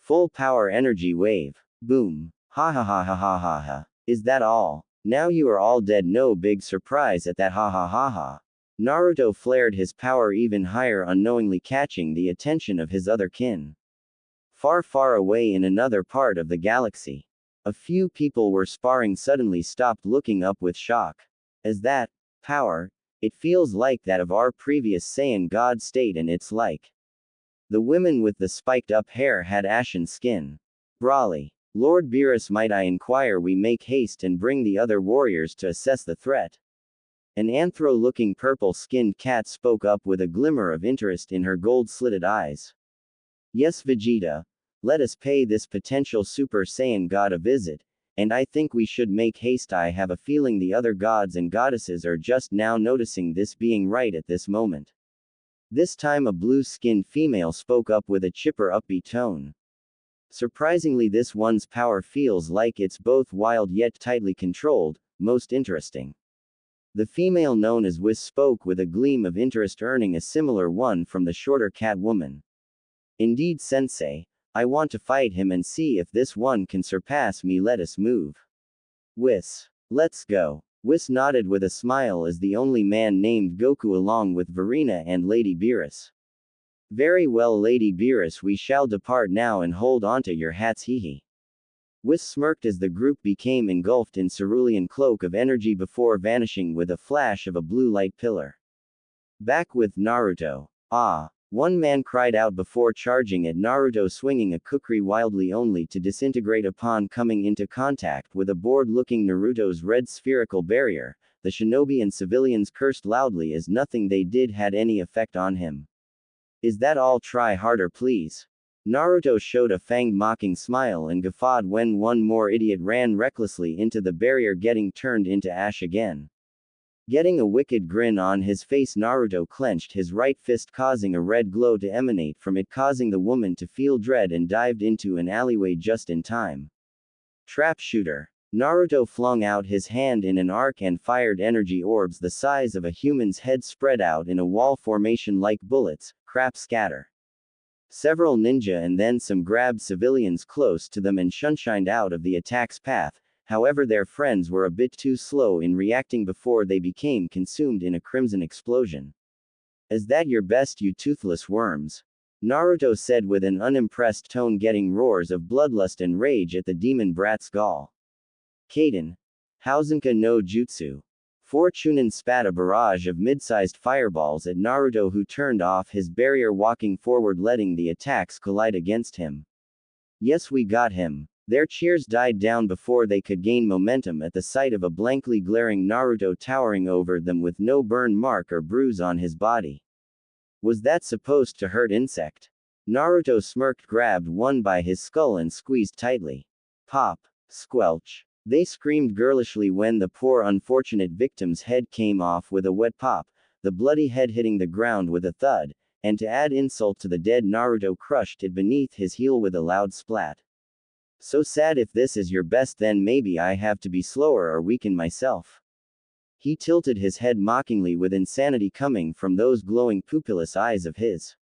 Full power energy wave. Boom. Ha ha ha ha ha ha ha. Is that all? Now you are all dead. No big surprise at that, ha ha ha ha. Naruto flared his power even higher, unknowingly catching the attention of his other kin. Far, far away in another part of the galaxy, a few people were sparring suddenly stopped, looking up with shock. As that power, it feels like that of our previous Saiyan god state, and it's like. The women with the spiked up hair had ashen skin. Brawly. Lord Beerus, might I inquire? We make haste and bring the other warriors to assess the threat. An anthro-looking purple-skinned cat spoke up with a glimmer of interest in her gold-slitted eyes. Yes, Vegeta. Let us pay this potential Super Saiyan god a visit, and I think we should make haste. I have a feeling the other gods and goddesses are just now noticing this being right at this moment. This time a blue-skinned female spoke up with a chipper, upbeat tone. Surprisingly, this one's power feels like it's both wild yet tightly controlled. Most interesting. The female known as Whis spoke with a gleam of interest, earning a similar one from the shorter cat woman. Indeed, sensei. I want to fight him and see if this one can surpass me. Let us move. Whis. Let's go. Whis nodded with a smile as the only man named Goku along with Verena and Lady Beerus. Very well, Lady Beerus, we shall depart now and hold onto your hats, hehe. Whis smirked as the group became engulfed in cerulean cloak of energy before vanishing with a flash of a blue light pillar. Back with Naruto. Ah. One man cried out before charging at Naruto, swinging a kukri wildly, only to disintegrate upon coming into contact with a bored-looking Naruto's red spherical barrier. The shinobi and civilians cursed loudly as nothing they did had any effect on him. Is that all? Try harder, please. Naruto showed a fanged mocking smile and guffawed when one more idiot ran recklessly into the barrier, getting turned into ash again. Getting a wicked grin on his face, Naruto clenched his right fist, causing a red glow to emanate from it, causing the woman to feel dread, and dived into an alleyway just in time. Trap shooter. Naruto flung out his hand in an arc and fired energy orbs the size of a human's head spread out in a wall formation like bullets. Crap scatter. Several ninja and then some grabbed civilians close to them and shunshined out of the attack's path. However, their friends were a bit too slow in reacting before they became consumed in a crimson explosion. Is that your best, you toothless worms? Naruto said with an unimpressed tone, getting roars of bloodlust and rage at the demon brat's gall. Kaden. Hausenka no Jutsu. Fortunen spat a barrage of mid-sized fireballs at Naruto, who turned off his barrier, walking forward, letting the attacks collide against him. Yes, we got him. Their cheers died down before they could gain momentum at the sight of a blankly glaring Naruto towering over them with no burn mark or bruise on his body. Was that supposed to hurt, insect? Naruto smirked, grabbed one by his skull and squeezed tightly. Pop. Squelch. They screamed girlishly when the poor unfortunate victim's head came off with a wet pop, the bloody head hitting the ground with a thud, and to add insult to the dead Naruto crushed it beneath his heel with a loud splat. So sad, if this is your best then maybe I have to be slower or weaken myself. He tilted his head mockingly with insanity coming from those glowing pupilless eyes of his.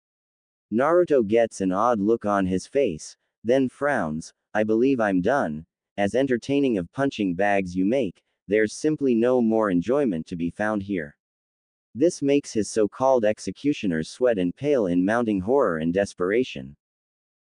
Naruto gets an odd look on his face, then frowns. I believe I'm done. As entertaining of punching bags you make, there's simply no more enjoyment to be found here. This makes his so-called executioners sweat and pale in mounting horror and desperation.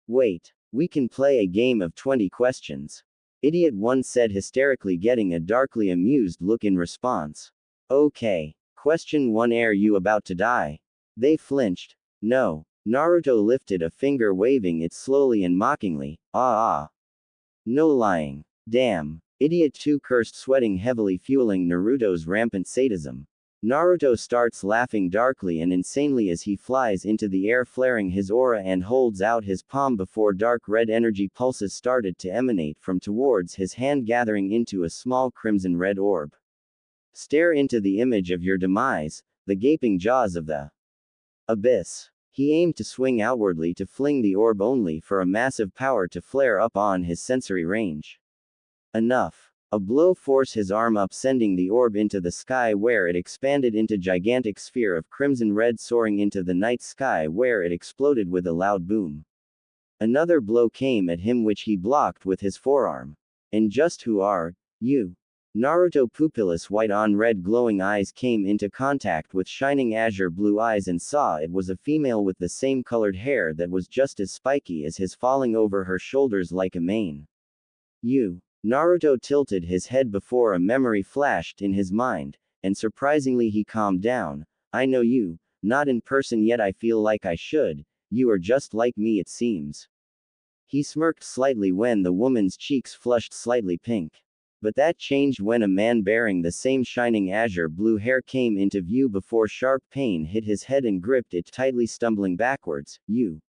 Wait, we can play a game of 20 questions. Idiot 1 said hysterically, getting a darkly amused look in response. Okay. Question 1, are you about to die? They flinched. No. Naruto lifted a finger, waving it slowly and mockingly. No lying. Damn. Idiot 2 cursed, sweating heavily, fueling Naruto's rampant sadism. Naruto starts laughing darkly and insanely as he flies into the air, flaring his aura and holds out his palm before dark red energy pulses started to emanate from towards his hand, gathering into a small crimson red orb. Stare into the image of your demise, the gaping jaws of the abyss. He aimed to swing outwardly to fling the orb, only for a massive power to flare up on his sensory range. Enough. A blow forced his arm up, sending the orb into the sky, where it expanded into gigantic sphere of crimson red, soaring into the night sky, where it exploded with a loud boom. Another blow came at him, which he blocked with his forearm. And just who are you? Naruto pupilless white on red glowing eyes came into contact with shining azure blue eyes and saw it was a female with the same colored hair that was just as spiky as his, falling over her shoulders like a mane. You. Naruto tilted his head before a memory flashed in his mind, and surprisingly he calmed down. I know you, not in person yet I feel like I should, you are just like me it seems. He smirked slightly when the woman's cheeks flushed slightly pink. But that changed when a man bearing the same shining azure blue hair came into view before sharp pain hit his head and gripped it tightly, stumbling backwards. You.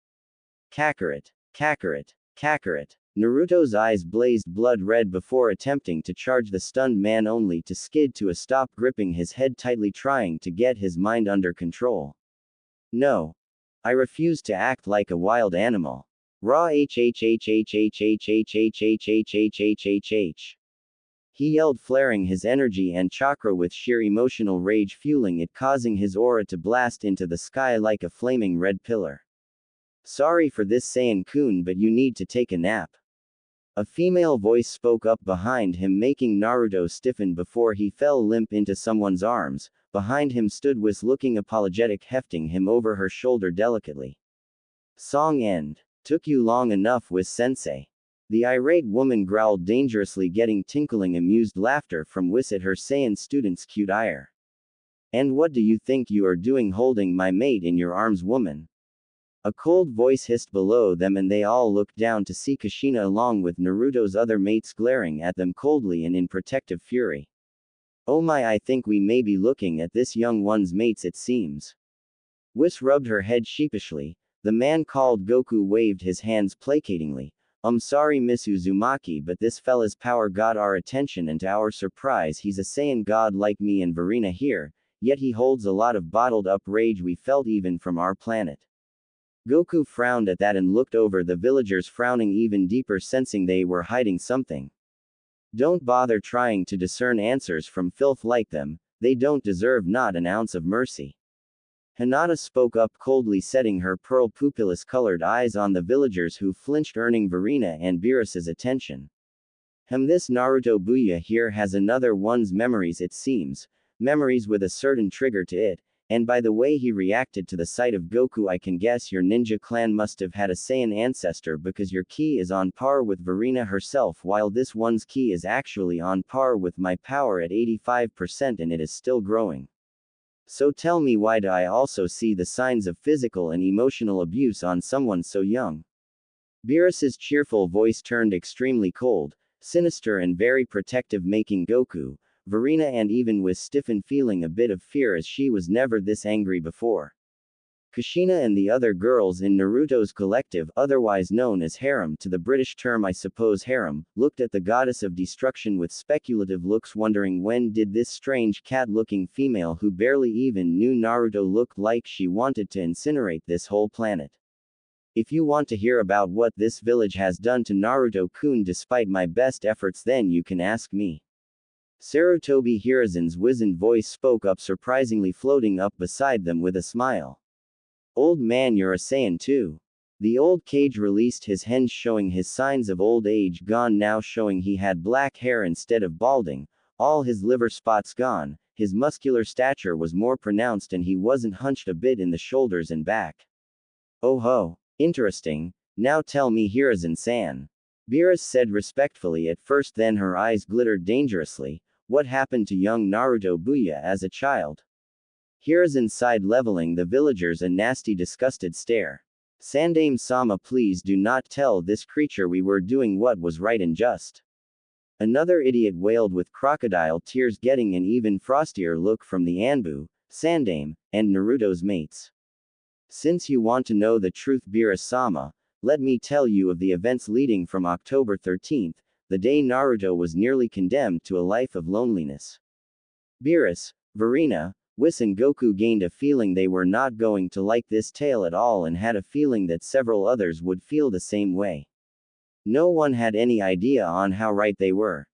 Kakarot. Kakarot. Kakarot. Naruto's eyes blazed blood red before attempting to charge the stunned man, only to skid to a stop, gripping his head tightly, trying to get his mind under control. No. I refuse to act like a wild animal. Raw h. He yelled, flaring his energy and chakra with sheer emotional rage, fueling it, causing his aura to blast into the sky like a flaming red pillar. Sorry for this, Saiyan-kun, but you need to take a nap. A female voice spoke up behind him, making Naruto stiffen before he fell limp into someone's arms. Behind him stood Whis, looking apologetic, hefting him over her shoulder delicately. Song end. Took you long enough, Whis-sensei. The irate woman growled dangerously, getting tinkling amused laughter from Whis at her Saiyan student's cute ire. And what do you think you are doing holding my mate in your arms, woman? A cold voice hissed below them, and they all looked down to see Kushina along with Naruto's other mates glaring at them coldly and in protective fury. Oh my, I think we may be looking at this young one's mates it seems. Whis rubbed her head sheepishly. The man called Goku waved his hands placatingly. Sorry Miss Uzumaki, but this fella's power got our attention, and to our surprise he's a Saiyan god like me and Varina here, yet he holds a lot of bottled up rage we felt even from our planet. Goku frowned at that and looked over the villagers, frowning even deeper, sensing they were hiding something. Don't bother trying to discern answers from filth like them, they don't deserve not an ounce of mercy. Hinata spoke up coldly, setting her pearl pupilless colored eyes on the villagers, who flinched, earning Varina and Beerus's attention. This Naruto Booya here has another one's memories it seems, memories with a certain trigger to it. And by the way he reacted to the sight of Goku, I can guess your ninja clan must have had a Saiyan ancestor, because your ki is on par with Varina herself, while this one's ki is actually on par with my power at 85%, and it is still growing. So tell me, why do I also see the signs of physical and emotional abuse on someone so young? Beerus's cheerful voice turned extremely cold, sinister and very protective, making Goku, Varina and even Whis stiffen, feeling a bit of fear, as she was never this angry before. Kushina and the other girls in Naruto's collective, otherwise known as harem, to the British term I suppose harem, looked at the goddess of destruction with speculative looks, wondering when did this strange cat-looking female who barely even knew Naruto look like she wanted to incinerate this whole planet. If you want to hear about what this village has done to Naruto-kun despite my best efforts, then you can ask me. Sarutobi Hiruzen's wizened voice spoke up, surprisingly floating up beside them with a smile. Old man, you're a Saiyan too. The old Kage released his henge, showing his signs of old age gone now, showing he had black hair instead of balding, all his liver spots gone, his muscular stature was more pronounced and he wasn't hunched a bit in the shoulders and back. Oh ho. Interesting. Now tell me, Hiruzen-san. Beerus said respectfully at first, then her eyes glittered dangerously. What happened to young Naruto Booya as a child? Hiruzen sighed, leveling the villagers a nasty disgusted stare. Sandaime-sama, please do not tell this creature we were doing what was right and just. Another idiot wailed with crocodile tears, getting an even frostier look from the Anbu, Sandaime, and Naruto's mates. Since you want to know the truth, Beerus-sama, let me tell you of the events leading from October 13th, the day Naruto was nearly condemned to a life of loneliness. Beerus, Verena, Whis and Goku gained a feeling they were not going to like this tale at all, and had a feeling that several others would feel the same way. No one had any idea on how right they were.